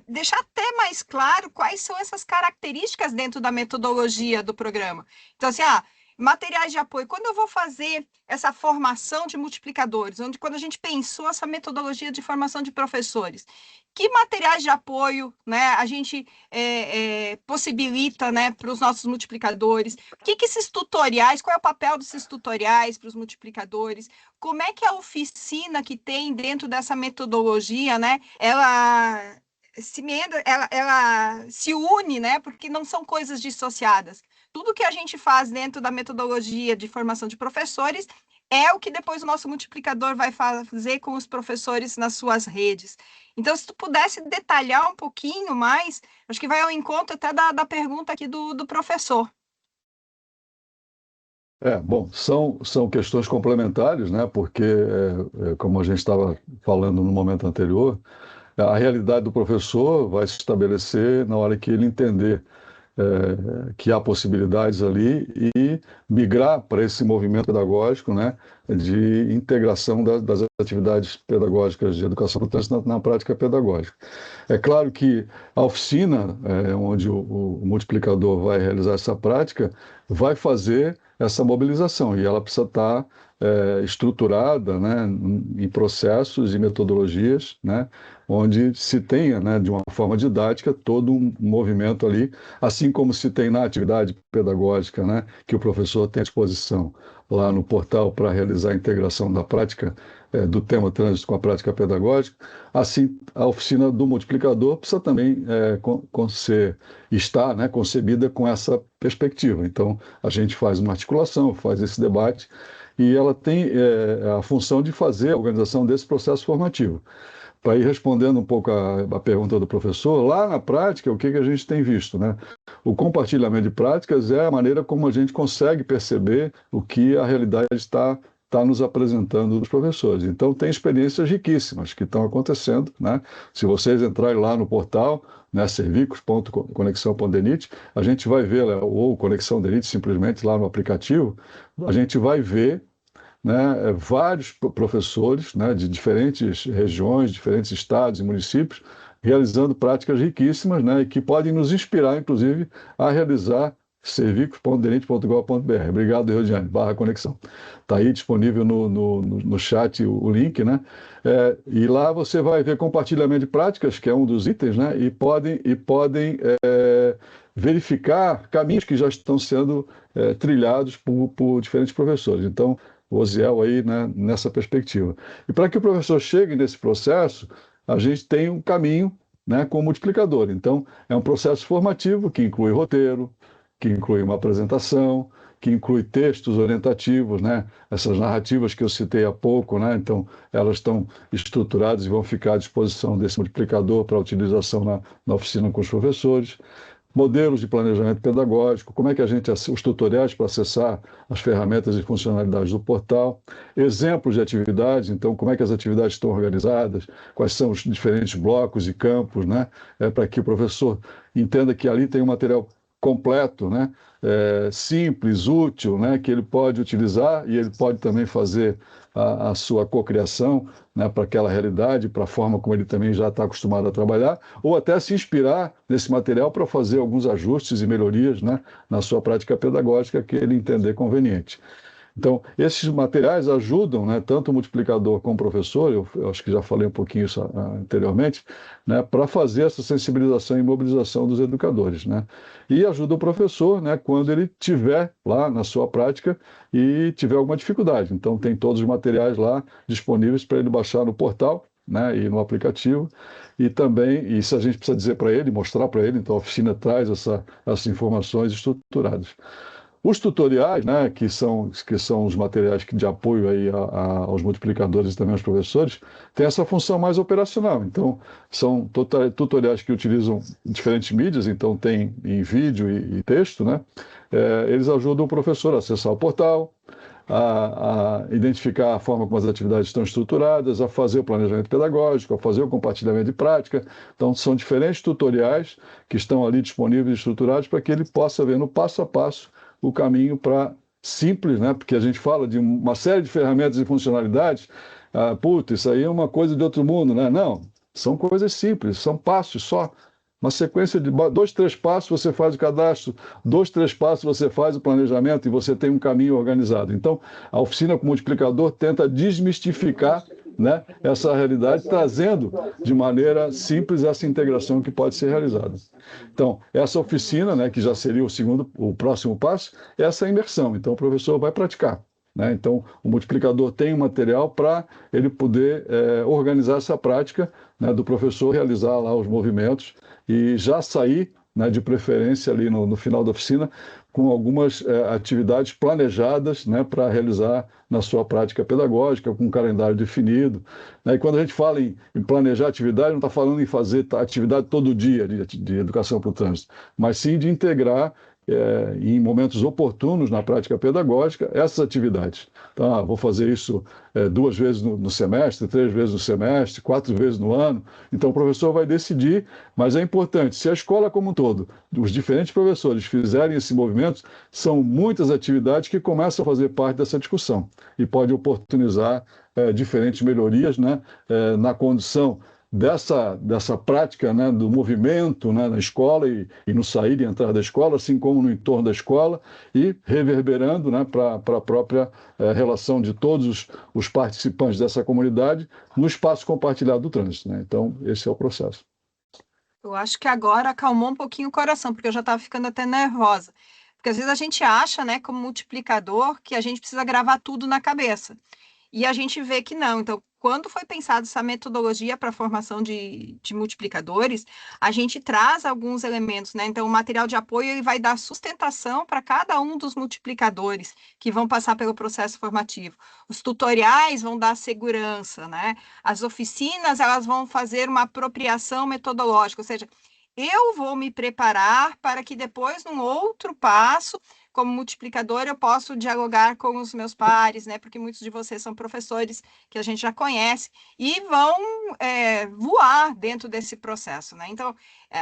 deixar até mais claro quais são essas características dentro da metodologia do programa. Então, assim, materiais de apoio. Quando eu vou fazer essa formação de multiplicadores, quando a gente pensou essa metodologia de formação de professores, que materiais de apoio, né, a gente possibilita, né, para os nossos multiplicadores? O que esses tutoriais, qual é o papel desses tutoriais para os multiplicadores? Como é que a oficina que tem dentro dessa metodologia, né, ela se une, né, porque não são coisas dissociadas. Tudo que a gente faz dentro da metodologia de formação de professores é o que depois o nosso multiplicador vai fazer com os professores nas suas redes. Então, se tu pudesse detalhar um pouquinho mais, acho que vai ao encontro até da pergunta aqui do professor. Bom, são questões complementares, né? Porque, como a gente estava falando no momento anterior, a realidade do professor vai se estabelecer na hora que ele entender que há possibilidades ali e migrar para esse movimento pedagógico, né, de integração das atividades pedagógicas de educação do trânsito na prática pedagógica. É claro que a oficina, onde o multiplicador vai realizar essa prática, vai fazer essa mobilização e ela precisa estar estruturada, né, em processos e metodologias, né, onde se tenha, né, de uma forma didática, todo um movimento ali, assim como se tem na atividade pedagógica, né, que o professor tem à disposição lá no portal para realizar a integração da prática do tema trânsito com a prática pedagógica, assim a oficina do multiplicador precisa também estar, né, concebida com essa perspectiva. Então, a gente faz uma articulação, faz esse debate, e ela tem a função de fazer a organização desse processo formativo. Para ir respondendo um pouco a pergunta do professor, lá na prática, o que a gente tem visto, né? O compartilhamento de práticas é a maneira como a gente consegue perceber o que a realidade está nos apresentando dos professores. Então, tem experiências riquíssimas que estão acontecendo, né? Se vocês entrarem lá no portal, né, servicos.conexão.denit, a gente vai ver, ou Conexão Denit, simplesmente lá no aplicativo, a gente vai ver, né, vários professores, né, de diferentes regiões, diferentes estados e municípios, realizando práticas riquíssimas, né, e que podem nos inspirar, inclusive, a realizar servicos.denit.gov.br. Obrigado, Reodiane, /conexão. Está aí disponível no chat o link, né? E lá você vai ver compartilhamento de práticas, que é um dos itens, né? E podem verificar caminhos que já estão sendo trilhados por diferentes professores. Então, o Osiel aí, né, nessa perspectiva. E para que o professor chegue nesse processo, a gente tem um caminho, né, com o multiplicador. Então, é um processo formativo que inclui roteiro, que inclui uma apresentação, que inclui textos orientativos, né? Essas narrativas que eu citei há pouco, né? Então, elas estão estruturadas e vão ficar à disposição desse multiplicador para utilização na oficina com os professores. Modelos de planejamento pedagógico, como é que a gente, os tutoriais para acessar as ferramentas e funcionalidades do portal, exemplos de atividades, então como é que as atividades estão organizadas, quais são os diferentes blocos e campos, né, para que o professor entenda que ali tem um material completo, né, simples, útil, né, que ele pode utilizar e ele pode também fazer a sua cocriação, né, para aquela realidade, para a forma como ele também já está acostumado a trabalhar, ou até se inspirar nesse material para fazer alguns ajustes e melhorias, né, na sua prática pedagógica que ele entender conveniente. Então, esses materiais ajudam, né, tanto o multiplicador como o professor, eu acho que já falei um pouquinho isso anteriormente, né, para fazer essa sensibilização e mobilização dos educadores, né, e ajuda o professor, né, quando ele tiver lá na sua prática e tiver alguma dificuldade. Então, tem todos os materiais lá disponíveis para ele baixar no portal, né, e no aplicativo, e também, isso a gente precisa dizer para ele, mostrar para ele, então a oficina traz essas informações estruturadas. Os tutoriais, né, que são os materiais de apoio aí aos multiplicadores e também aos professores, tem essa função mais operacional. Então, são tutoriais que utilizam diferentes mídias, então tem em vídeo e texto, né? Eles ajudam o professor a acessar o portal, a identificar a forma como as atividades estão estruturadas, a fazer o planejamento pedagógico, a fazer o compartilhamento de prática. Então, são diferentes tutoriais que estão ali disponíveis e estruturados para que ele possa ver no passo a passo o caminho para simples, né? Porque a gente fala de uma série de ferramentas e funcionalidades, isso aí é uma coisa de outro mundo, né? Não, são coisas simples, são passos só. Uma sequência de 2, 3 passos você faz o cadastro, 2, 3 passos você faz o planejamento e você tem um caminho organizado. Então, a oficina com multiplicador tenta desmistificar, né, essa realidade, trazendo de maneira simples essa integração que pode ser realizada. Então, essa oficina, né, que já seria o próximo passo, é essa imersão. Então, o professor vai praticar, né? Então, o multiplicador tem um material para ele poder organizar essa prática, né, do professor realizar lá os movimentos e já sair, né, de preferência ali no final da oficina, com algumas atividades planejadas, né, para realizar na sua prática pedagógica, com um calendário definido, né? E quando a gente fala em planejar atividade, não está falando em fazer atividade todo dia de educação para o trânsito, mas sim de integrar em momentos oportunos na prática pedagógica essas atividades. Então, vou fazer isso 2 vezes no semestre, 3 vezes no semestre, 4 vezes no ano. Então, o professor vai decidir, mas é importante, se a escola como um todo, os diferentes professores fizerem esse movimento, são muitas atividades que começam a fazer parte dessa discussão e pode oportunizar diferentes melhorias, né, na condição dessa prática, né, do movimento, né, na escola e no sair e entrar da escola, assim como no entorno da escola, e reverberando, né, para a própria relação de todos os participantes dessa comunidade no espaço compartilhado do trânsito, né? Então, esse é o processo. Eu acho que agora acalmou um pouquinho o coração, porque eu já estava ficando até nervosa. Porque às vezes a gente acha, né, como multiplicador, que a gente precisa gravar tudo na cabeça. E a gente vê que não. Então, quando foi pensada essa metodologia para a formação de multiplicadores, a gente traz alguns elementos, né? Então, o material de apoio ele vai dar sustentação para cada um dos multiplicadores que vão passar pelo processo formativo. Os tutoriais vão dar segurança, né? As oficinas, elas vão fazer uma apropriação metodológica, ou seja, eu vou me preparar para que depois, num outro passo, como multiplicador, eu posso dialogar com os meus pares, né? Porque muitos de vocês são professores que a gente já conhece e vão voar dentro desse processo, né? Então,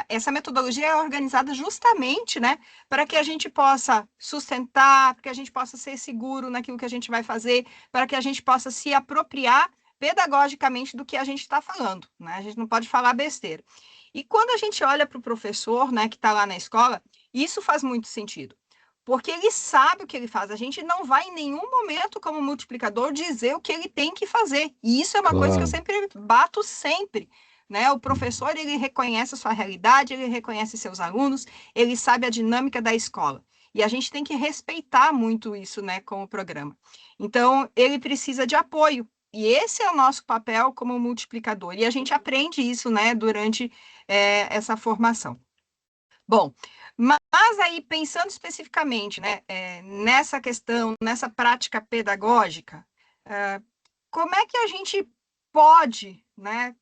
essa metodologia é organizada justamente, né, para que a gente possa sustentar, para que a gente possa ser seguro naquilo que a gente vai fazer, para que a gente possa se apropriar pedagogicamente do que a gente está falando, né? A gente não pode falar besteira. E quando a gente olha para o professor, né, que está lá na escola, isso faz muito sentido. Porque ele sabe o que ele faz. A gente não vai em nenhum momento, como multiplicador, dizer o que ele tem que fazer. E isso é uma coisa que eu sempre bato sempre, né? O professor, ele reconhece a sua realidade, ele reconhece seus alunos, ele sabe a dinâmica da escola. E a gente tem que respeitar muito isso, né, com o programa. Então, ele precisa de apoio. E esse é o nosso papel como multiplicador. E a gente aprende isso, né, durante essa formação. Bom, mas aí pensando especificamente, né, nessa questão, nessa prática pedagógica, como é que a gente pode, né,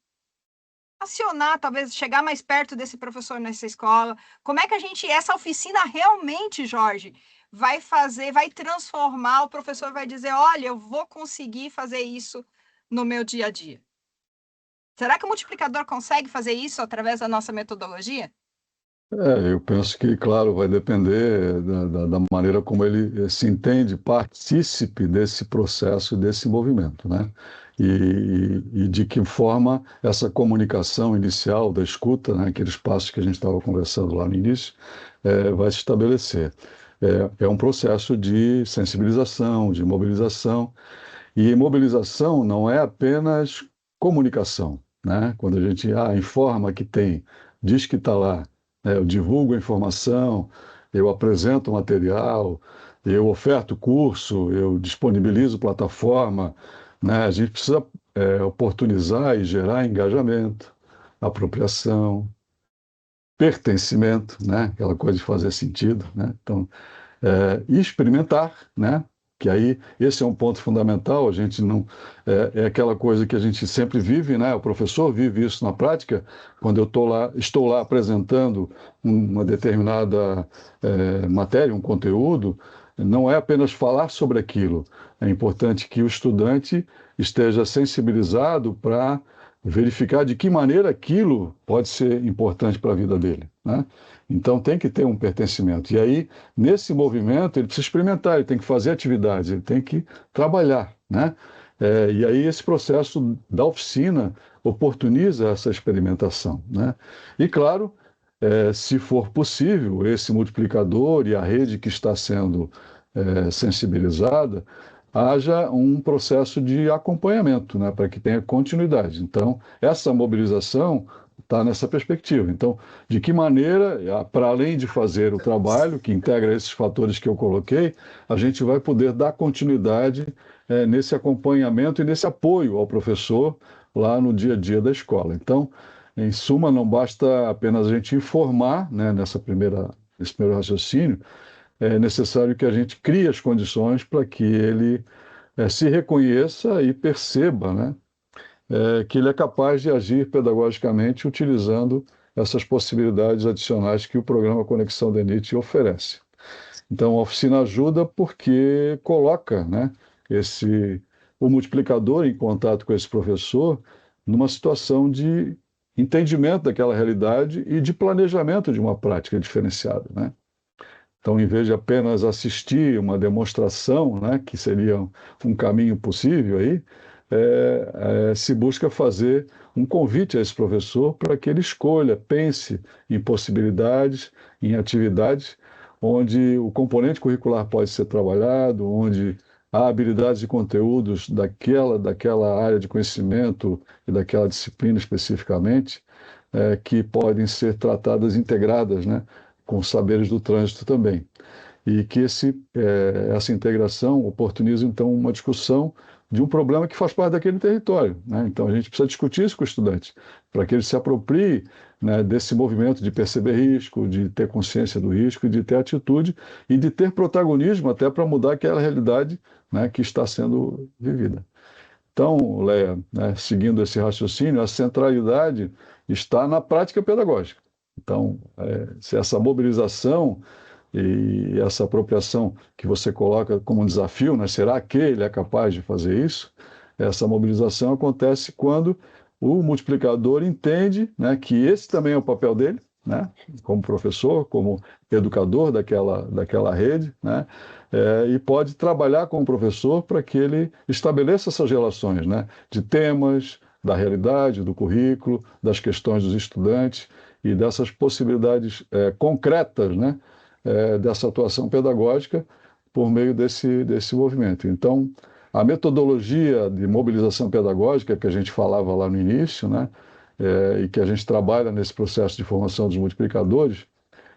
acionar, talvez chegar mais perto desse professor nessa escola? Como é que essa oficina realmente, Jorge, vai fazer, vai transformar, o professor vai dizer, olha, eu vou conseguir fazer isso no meu dia a dia? Será que o multiplicador consegue fazer isso através da nossa metodologia? Eu penso que, claro, vai depender da maneira como ele se entende partícipe desse processo, desse movimento, né? E de que forma essa comunicação inicial da escuta, né, aqueles passos que a gente estava conversando lá no início, vai se estabelecer. É um processo de sensibilização, de mobilização, e mobilização não é apenas comunicação, né? Quando a gente informa que tem, diz que está lá, né? Eu divulgo a informação, eu apresento o material, eu oferto curso, eu disponibilizo plataforma, né? A gente precisa oportunizar e gerar engajamento, apropriação, pertencimento, né? Aquela coisa de fazer sentido, né? Então, e experimentar, né? Que aí esse é um ponto fundamental. A gente não é aquela coisa que a gente sempre vive, né? O professor vive isso na prática. Quando eu estou lá apresentando uma determinada matéria, um conteúdo, não é apenas falar sobre aquilo. É importante que o estudante esteja sensibilizado para verificar de que maneira aquilo pode ser importante para a vida dele, né? Então tem que ter um pertencimento. E aí, nesse movimento, ele precisa experimentar, ele tem que fazer atividades, ele tem que trabalhar, né? E aí esse processo da oficina oportuniza essa experimentação, né? E claro, se for possível, esse multiplicador e a rede que está sendo sensibilizada, haja um processo de acompanhamento, né, para que tenha continuidade. Então, essa mobilização está nessa perspectiva. Então, de que maneira, para além de fazer o trabalho que integra esses fatores que eu coloquei, a gente vai poder dar continuidade nesse acompanhamento e nesse apoio ao professor lá no dia a dia da escola. Então, em suma, não basta apenas a gente informar, né, nesse primeiro raciocínio, é necessário que a gente crie as condições para que ele se reconheça e perceba, né, que ele é capaz de agir pedagogicamente utilizando essas possibilidades adicionais que o programa Conexão DENIT oferece. Então, a oficina ajuda porque coloca, né, o multiplicador em contato com esse professor numa situação de entendimento daquela realidade e de planejamento de uma prática diferenciada, né? Então, em vez de apenas assistir uma demonstração, né, que seria um caminho possível aí, se busca fazer um convite a esse professor para que ele escolha, pense em possibilidades, em atividades onde o componente curricular pode ser trabalhado, onde há habilidades e conteúdos daquela área de conhecimento e daquela disciplina especificamente, que podem ser tratadas integradas, né, com os saberes do trânsito também. E que essa integração oportuniza, então, uma discussão de um problema que faz parte daquele território, né? Então, a gente precisa discutir isso com o estudante, para que ele se aproprie, né, desse movimento de perceber risco, de ter consciência do risco, de ter atitude e de ter protagonismo até para mudar aquela realidade, né, que está sendo vivida. Então, Leia, né, seguindo esse raciocínio, a centralidade está na prática pedagógica. Então, se essa mobilização e essa apropriação que você coloca como um desafio, né, será que ele é capaz de fazer isso? Essa mobilização acontece quando o multiplicador entende, né, que esse também é o papel dele, né, como professor, como educador daquela rede, né, e pode trabalhar com o professor para que ele estabeleça essas relações, né, de temas, da realidade, do currículo, das questões dos estudantes e dessas possibilidades concretas, né, dessa atuação pedagógica por meio desse movimento. Então, a metodologia de mobilização pedagógica que a gente falava lá no início, né, e que a gente trabalha nesse processo de formação dos multiplicadores,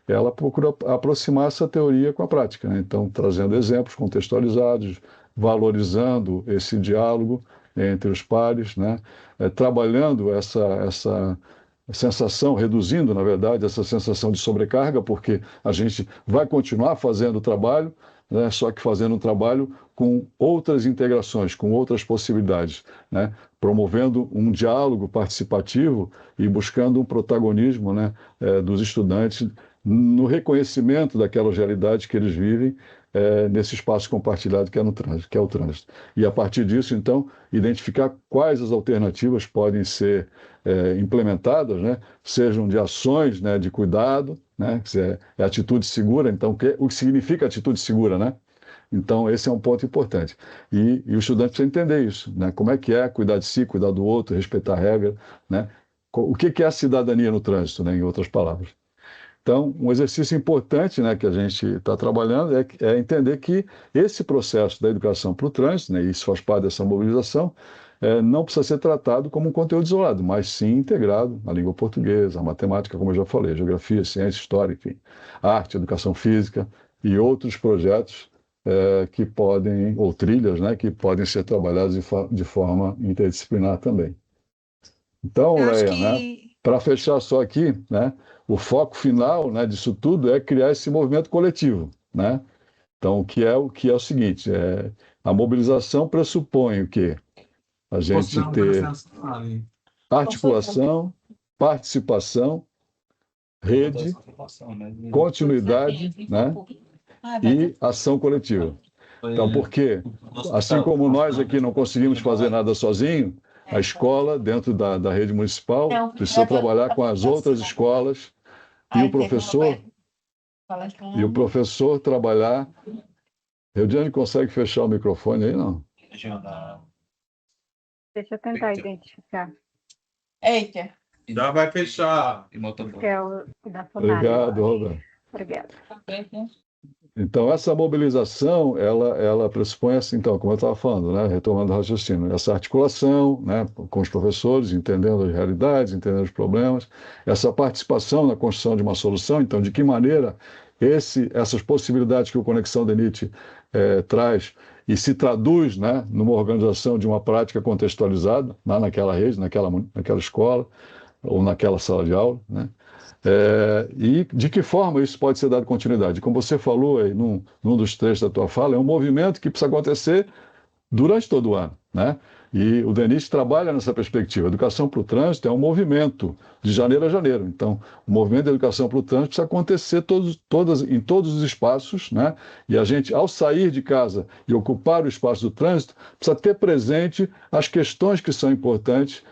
ela procura aproximar essa teoria com a prática, né? Então, trazendo exemplos contextualizados, valorizando esse diálogo entre os pares, né? Trabalhando sensação, reduzindo, na verdade, essa sensação de sobrecarga, porque a gente vai continuar fazendo o trabalho, né, só que fazendo um trabalho com outras integrações, com outras possibilidades, né, promovendo um diálogo participativo e buscando um protagonismo, né, dos estudantes no reconhecimento daquelas realidades que eles vivem nesse espaço compartilhado que é no trânsito, que é o trânsito. E a partir disso, então, identificar quais as alternativas podem ser implementadas, né, sejam de ações, né, de cuidado, né, que é atitude segura. Então, o que significa atitude segura, né? Então, esse é um ponto importante. E o estudante precisa entender isso, né? Como é que é cuidar de si, cuidar do outro, respeitar a regra, né? O que é a cidadania no trânsito, né, em outras palavras. Então, um exercício importante, né, que a gente está trabalhando é entender que esse processo da educação para o trânsito, né, isso faz parte dessa mobilização, não precisa ser tratado como um conteúdo isolado, mas sim integrado à língua portuguesa, à matemática, como eu já falei, geografia, ciência, história, enfim, arte, educação física e outros projetos que podem, ou trilhas, né, que podem ser trabalhados de forma interdisciplinar também. Então, Eu acho Leia, né, que para fechar só aqui, né, o foco final, né, disso tudo é criar esse movimento coletivo, né? Então, o seguinte, a mobilização pressupõe o quê? A gente ter articulação, participação, rede, continuidade, né, e ação coletiva. Então, por quê? Assim como nós aqui não conseguimos fazer nada sozinho, a escola, dentro da rede municipal, precisa trabalhar com as outras escolas e o professor trabalhar. Eudiane consegue fechar o microfone aí, não? Deixa eu tentar identificar. Eita. Já vai fechar. Que é o da Funari. Obrigado, Roberto. Obrigada. Então, essa mobilização, ela pressupõe, assim, então, como eu estava falando, né, retomando o raciocínio, essa articulação, né, com os professores, entendendo as realidades, entendendo os problemas, essa participação na construção de uma solução. Então, de que maneira essas possibilidades que o Conexão DENIT traz e se traduz, né, numa organização de uma prática contextualizada, lá naquela rede, naquela escola ou naquela sala de aula, né? E de que forma isso pode ser dado continuidade? Como você falou aí num dos trechos da tua fala, é um movimento que precisa acontecer durante todo o ano, né? E o DENIT trabalha nessa perspectiva. A educação para o trânsito é um movimento de janeiro a janeiro. Então, o movimento da educação para o trânsito precisa acontecer em todos os espaços, né? E a gente, ao sair de casa e ocupar o espaço do trânsito, precisa ter presente as questões que são importantes,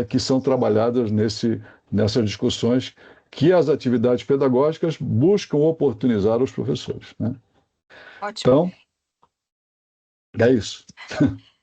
que são trabalhadas nessas discussões que as atividades pedagógicas buscam oportunizar aos professores, né? ótimo. Então, é isso.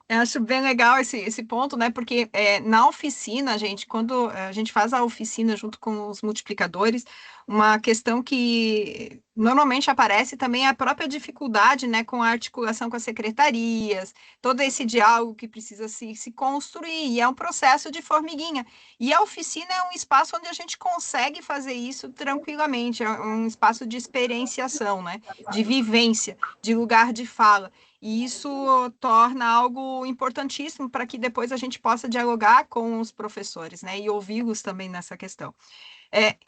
Eu acho bem legal esse ponto, né? Porque na oficina, gente, quando a gente faz a oficina junto com os multiplicadores, uma questão que normalmente aparece também é a própria dificuldade, né, com a articulação com as secretarias, todo esse diálogo que precisa se construir, e é um processo de formiguinha. E a oficina é um espaço onde a gente consegue fazer isso tranquilamente, é um espaço de experienciação, né, de vivência, de lugar de fala. E isso torna algo importantíssimo para que depois a gente possa dialogar com os professores, né, e ouvi-los também nessa questão.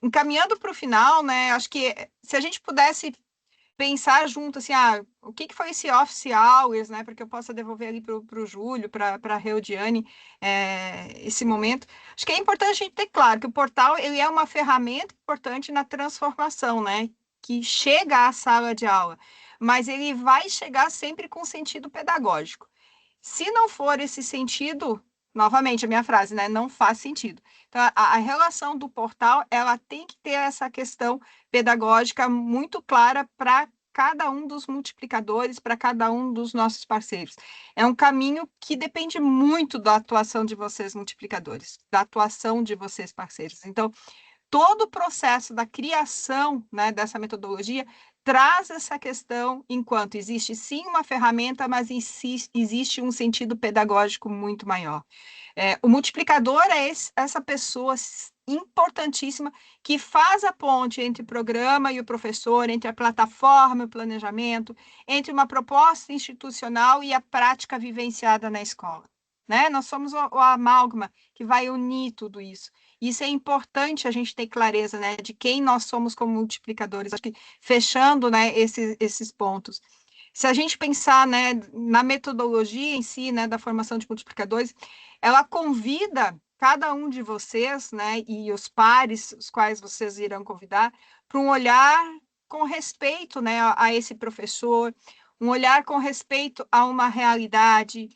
Encaminhando para o final, né, acho que se a gente pudesse pensar junto, assim, o que foi esse office hours, né, para que eu possa devolver ali para o Júlio, para a Reudiane, esse momento. Acho que é importante a gente ter claro que o portal ele é uma ferramenta importante na transformação, né, que chega à sala de aula, mas ele vai chegar sempre com sentido pedagógico. Se não for esse sentido, novamente a minha frase, né, não faz sentido. Então, a relação do portal, ela tem que ter essa questão pedagógica muito clara para cada um dos multiplicadores, para cada um dos nossos parceiros. É um caminho que depende muito da atuação de vocês multiplicadores, da atuação de vocês parceiros. Então, todo o processo da criação, né, dessa metodologia traz essa questão, enquanto existe sim uma ferramenta, mas existe um sentido pedagógico muito maior. O multiplicador é essa pessoa importantíssima que faz a ponte entre o programa e o professor, entre a plataforma e o planejamento, entre uma proposta institucional e a prática vivenciada na escola, né? Nós somos o amálgama que vai unir tudo isso. Isso é importante a gente ter clareza, né, de quem nós somos como multiplicadores. Acho que fechando, né, esses pontos. Se a gente pensar, né, na metodologia em si, né, da formação de multiplicadores, ela convida cada um de vocês, né, e os pares, os quais vocês irão convidar, para um olhar com respeito, né, a esse professor, um olhar com respeito a uma realidade,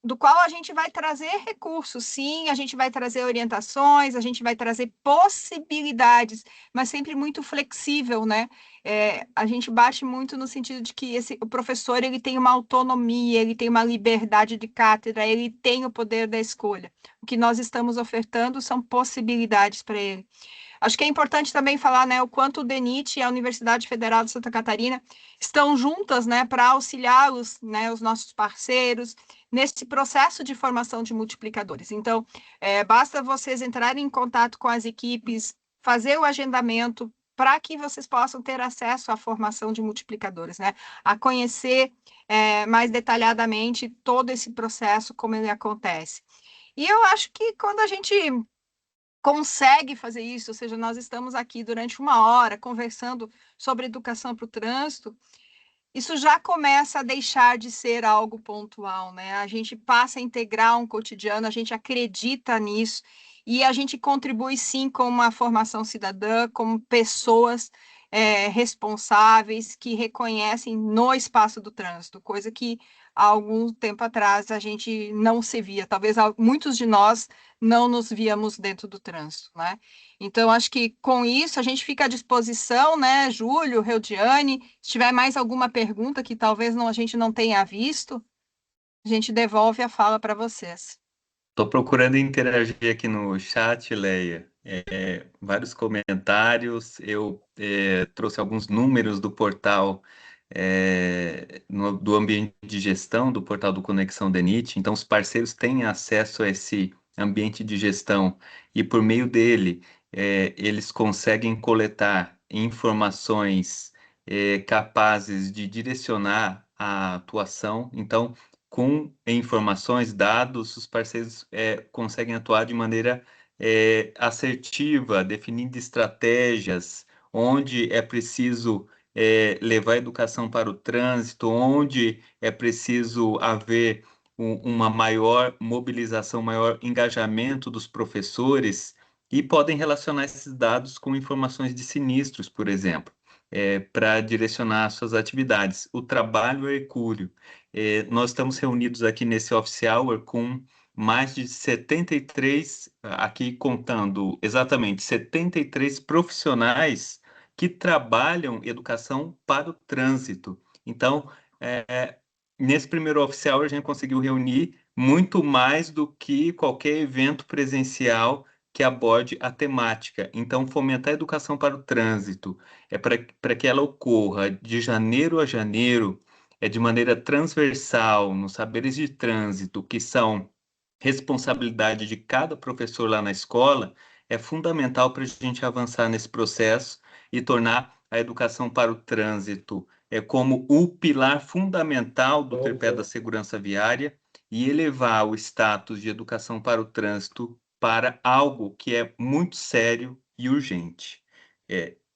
do qual a gente vai trazer recursos, sim, a gente vai trazer orientações, a gente vai trazer possibilidades, mas sempre muito flexível, né? A gente bate muito no sentido de que o professor ele tem uma autonomia, ele tem uma liberdade de cátedra, ele tem o poder da escolha. O que nós estamos ofertando são possibilidades para ele. Acho que é importante também falar, né, o quanto o DENIT e a Universidade Federal de Santa Catarina estão juntas, né, para auxiliá-los, né, os nossos parceiros, nesse processo de formação de multiplicadores. Então, basta vocês entrarem em contato com as equipes, fazer o agendamento para que vocês possam ter acesso à formação de multiplicadores, né, a conhecer mais detalhadamente todo esse processo, como ele acontece. E eu acho que quando a gente consegue fazer isso, ou seja, nós estamos aqui durante 1 hora conversando sobre educação para o trânsito, isso já começa a deixar de ser algo pontual, né? A gente passa a integrar um cotidiano, a gente acredita nisso e a gente contribui sim com uma formação cidadã, como pessoas responsáveis que reconhecem no espaço do trânsito, coisa que há algum tempo atrás a gente não se via, talvez muitos de nós não nos víamos dentro do trânsito, né? Então, acho que com isso a gente fica à disposição, né, Júlio, Reudiane, se tiver mais alguma pergunta que talvez a gente não tenha visto, a gente devolve a fala para vocês. Estou procurando interagir aqui no chat, Leia. Vários comentários. Eu trouxe alguns números do portal do ambiente de gestão, do portal do Conexão DENIT. Então, os parceiros têm acesso a esse ambiente de gestão e, por meio dele, eles conseguem coletar informações capazes de direcionar a atuação. Então, com informações, dados, os parceiros conseguem atuar de maneira assertiva, definindo estratégias, onde é preciso levar a educação para o trânsito, onde é preciso haver uma maior mobilização, maior engajamento dos professores, e podem relacionar esses dados com informações de sinistros, por exemplo, para direcionar suas atividades. O trabalho é hercúleo. Nós estamos reunidos aqui nesse Office Hour com mais de 73, aqui contando exatamente 73 profissionais que trabalham educação para o trânsito. Então, nesse primeiro Office Hour, a gente conseguiu reunir muito mais do que qualquer evento presencial que aborde a temática. Então, fomentar a educação para o trânsito para que ela ocorra de janeiro a janeiro, de maneira transversal, nos saberes de trânsito, que são responsabilidade de cada professor lá na escola, é fundamental para a gente avançar nesse processo e tornar a educação para o trânsito como o pilar fundamental do tripé da segurança viária e elevar o status de educação para o trânsito para algo que é muito sério e urgente.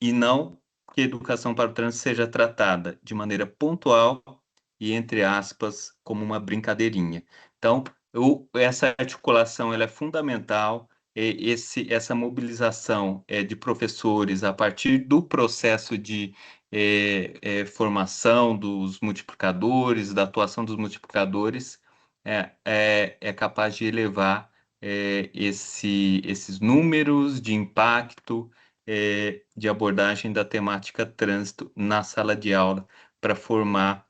E não que a educação para o trânsito seja tratada de maneira pontual e, entre aspas, como uma brincadeirinha. Então, essa articulação ela é fundamental, essa mobilização de professores a partir do processo de formação dos multiplicadores, da atuação dos multiplicadores, é capaz de elevar esses números de impacto de abordagem da temática trânsito na sala de aula para formar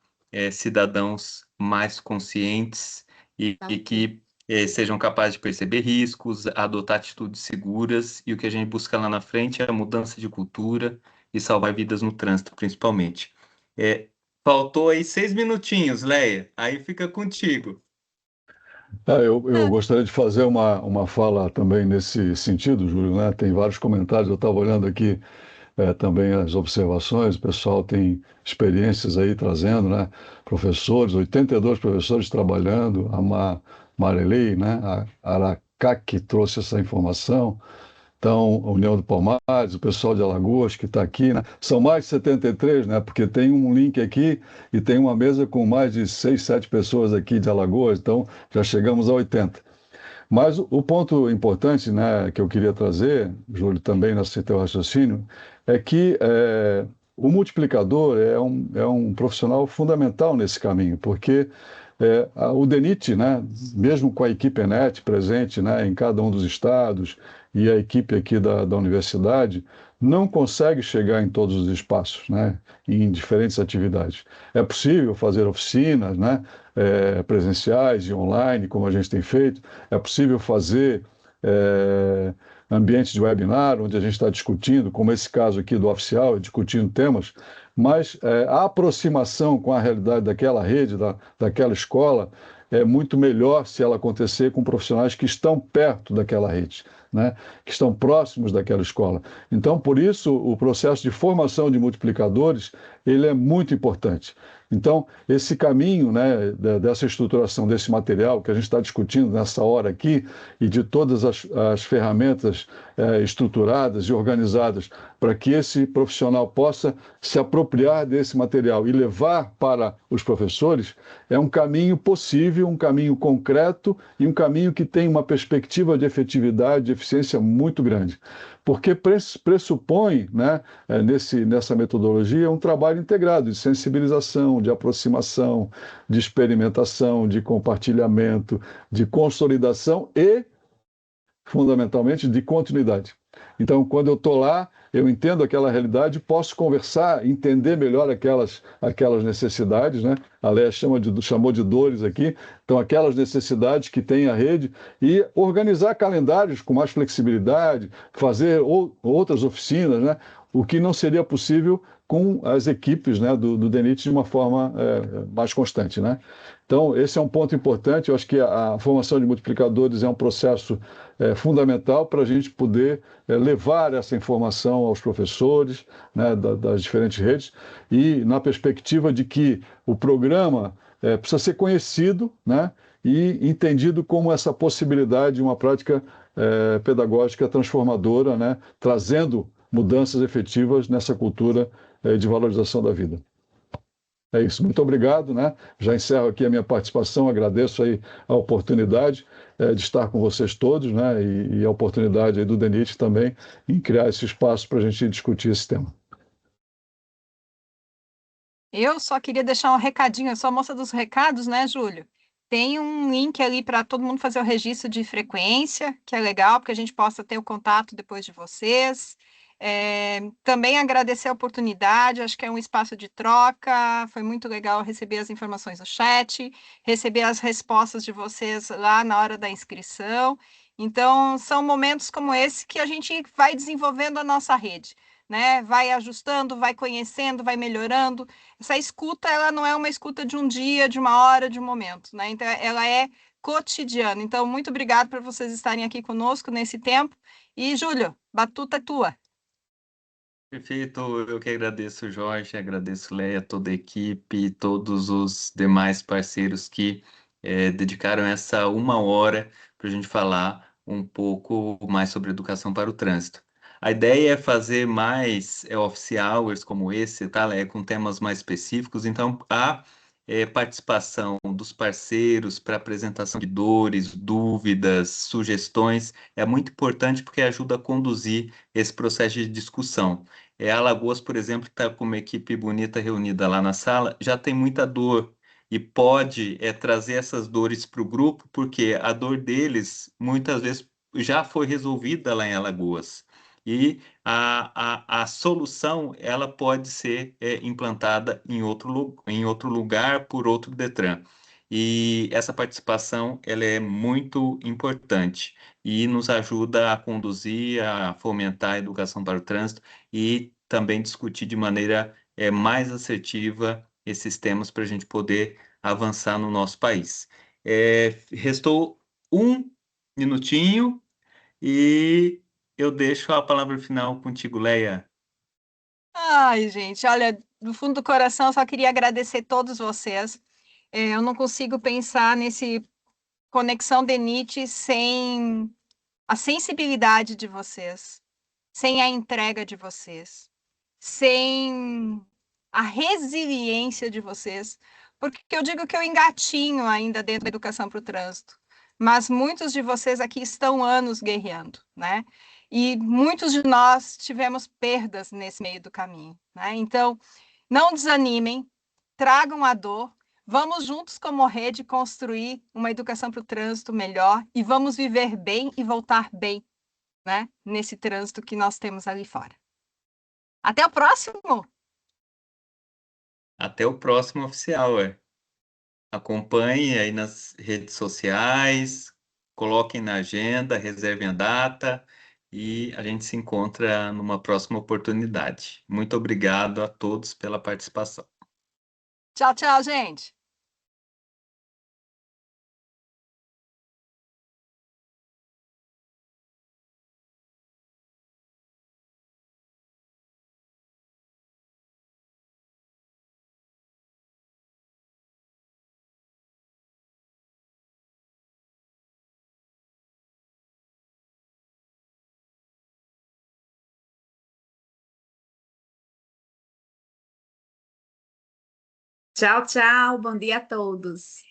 cidadãos mais conscientes e que sejam capazes de perceber riscos, adotar atitudes seguras, e o que a gente busca lá na frente é a mudança de cultura e salvar vidas no trânsito, principalmente. Faltou aí 6 minutinhos, Leia, aí fica contigo. Eu gostaria de fazer uma fala também nesse sentido, Júlio, né? Tem vários comentários, eu estava olhando aqui também as observações, o pessoal tem experiências aí trazendo, né? Professores, 82 professores trabalhando, a Marelei, né? A CAC que trouxe essa informação. Então, a União do Palmares, o pessoal de Alagoas que está aqui, né? São mais de 73, né? Porque tem um link aqui e tem uma mesa com mais de 6, 7 pessoas aqui de Alagoas, então já chegamos a 80. Mas o ponto importante, né, que eu queria trazer, Júlio, também nesse teu raciocínio, é que o multiplicador é um profissional fundamental nesse caminho, porque o DENIT, né, mesmo com a equipe ENET presente, né, em cada um dos estados e a equipe aqui da universidade, não consegue chegar em todos os espaços, né, em diferentes atividades. É possível fazer oficinas, né, presenciais e online, como a gente tem feito. É possível fazer ambientes de webinar, onde a gente está discutindo, como esse caso aqui do oficial, discutindo temas, mas a aproximação com a realidade daquela rede, daquela escola, é muito melhor se ela acontecer com profissionais que estão perto daquela rede, né? Que estão próximos daquela escola. Então, por isso, o processo de formação de multiplicadores, ele é muito importante. Então, esse caminho, né, dessa estruturação desse material que a gente está discutindo nessa hora aqui, e de todas as ferramentas estruturadas e organizadas para que esse profissional possa se apropriar desse material e levar para os professores, é um caminho possível, um caminho concreto e um caminho que tem uma perspectiva de efetividade, de eficiência muito grande. Porque pressupõe, né, nessa metodologia, um trabalho integrado de sensibilização, de aproximação, de experimentação, de compartilhamento, de consolidação e, fundamentalmente, de continuidade. Então, quando eu estou lá, eu entendo aquela realidade, posso conversar, entender melhor aquelas necessidades, né? A Léa chamou de dores aqui, então aquelas necessidades que tem a rede, e organizar calendários com mais flexibilidade, fazer outras oficinas, né? O que não seria possível com as equipes, né, do DENIT de uma forma mais constante, né? Então, esse é um ponto importante. Eu acho que a formação de multiplicadores é um processo fundamental para a gente poder levar essa informação aos professores, né, das diferentes redes, e na perspectiva de que o programa precisa ser conhecido, né, e entendido como essa possibilidade de uma prática pedagógica transformadora, né, trazendo mudanças efetivas nessa cultura de valorização da vida. É isso, muito obrigado, né? Já encerro aqui a minha participação, agradeço aí a oportunidade de estar com vocês todos, né? E a oportunidade aí do DENIT também em criar esse espaço para a gente discutir esse tema. Eu só queria deixar um recadinho, eu sou a moça dos recados, né, Júlio? Tem um link ali para todo mundo fazer o registro de frequência, que é legal, porque a gente possa ter o contato depois de vocês. Também agradecer a oportunidade, acho que é um espaço de troca, foi muito legal receber as informações no chat, receber as respostas de vocês lá na hora da inscrição. Então, são momentos como esse que a gente vai desenvolvendo a nossa rede, né? Vai ajustando, vai conhecendo, vai melhorando. Essa escuta, ela não é uma escuta de um dia, de uma hora, de um momento, né? Então, ela é cotidiana. Então, muito obrigada por vocês estarem aqui conosco nesse tempo. E, Júlio, batuta é tua. Perfeito, eu que agradeço, Jorge, agradeço, Leia, toda a equipe, todos os demais parceiros que dedicaram essa uma hora para a gente falar um pouco mais sobre educação para o trânsito. A ideia é fazer mais office hours como esse, tá, Leia, com temas mais específicos, então a participação dos parceiros para apresentação de dores, dúvidas, sugestões é muito importante porque ajuda a conduzir esse processo de discussão. Alagoas, por exemplo, que está com uma equipe bonita reunida lá na sala, já tem muita dor e pode trazer essas dores para o grupo, porque a dor deles muitas vezes já foi resolvida lá em Alagoas. E a solução ela pode ser implantada em outro lugar por outro Detran. E essa participação ela é muito importante e nos ajuda a conduzir, a fomentar a educação para o trânsito e também discutir de maneira mais assertiva esses temas para a gente poder avançar no nosso país. Restou um minutinho e eu deixo a palavra final contigo, Leia. Ai, gente, olha, do fundo do coração, eu só queria agradecer a todos vocês. Eu não consigo pensar nesse Conexão DENIT sem a sensibilidade de vocês, sem a entrega de vocês, sem a resiliência de vocês, porque eu digo que eu engatinho ainda dentro da educação para o trânsito, mas muitos de vocês aqui estão anos guerreando, né? E muitos de nós tivemos perdas nesse meio do caminho, né? Então, não desanimem, tragam a dor, vamos juntos como rede construir uma educação para o trânsito melhor e vamos viver bem e voltar bem, né? Nesse trânsito que nós temos ali fora. Até o próximo! Até o próximo oficial, Acompanhe aí nas redes sociais, coloquem na agenda, reservem a data e a gente se encontra numa próxima oportunidade. Muito obrigado a todos pela participação. Tchau, tchau, gente! Tchau, tchau. Bom dia a todos.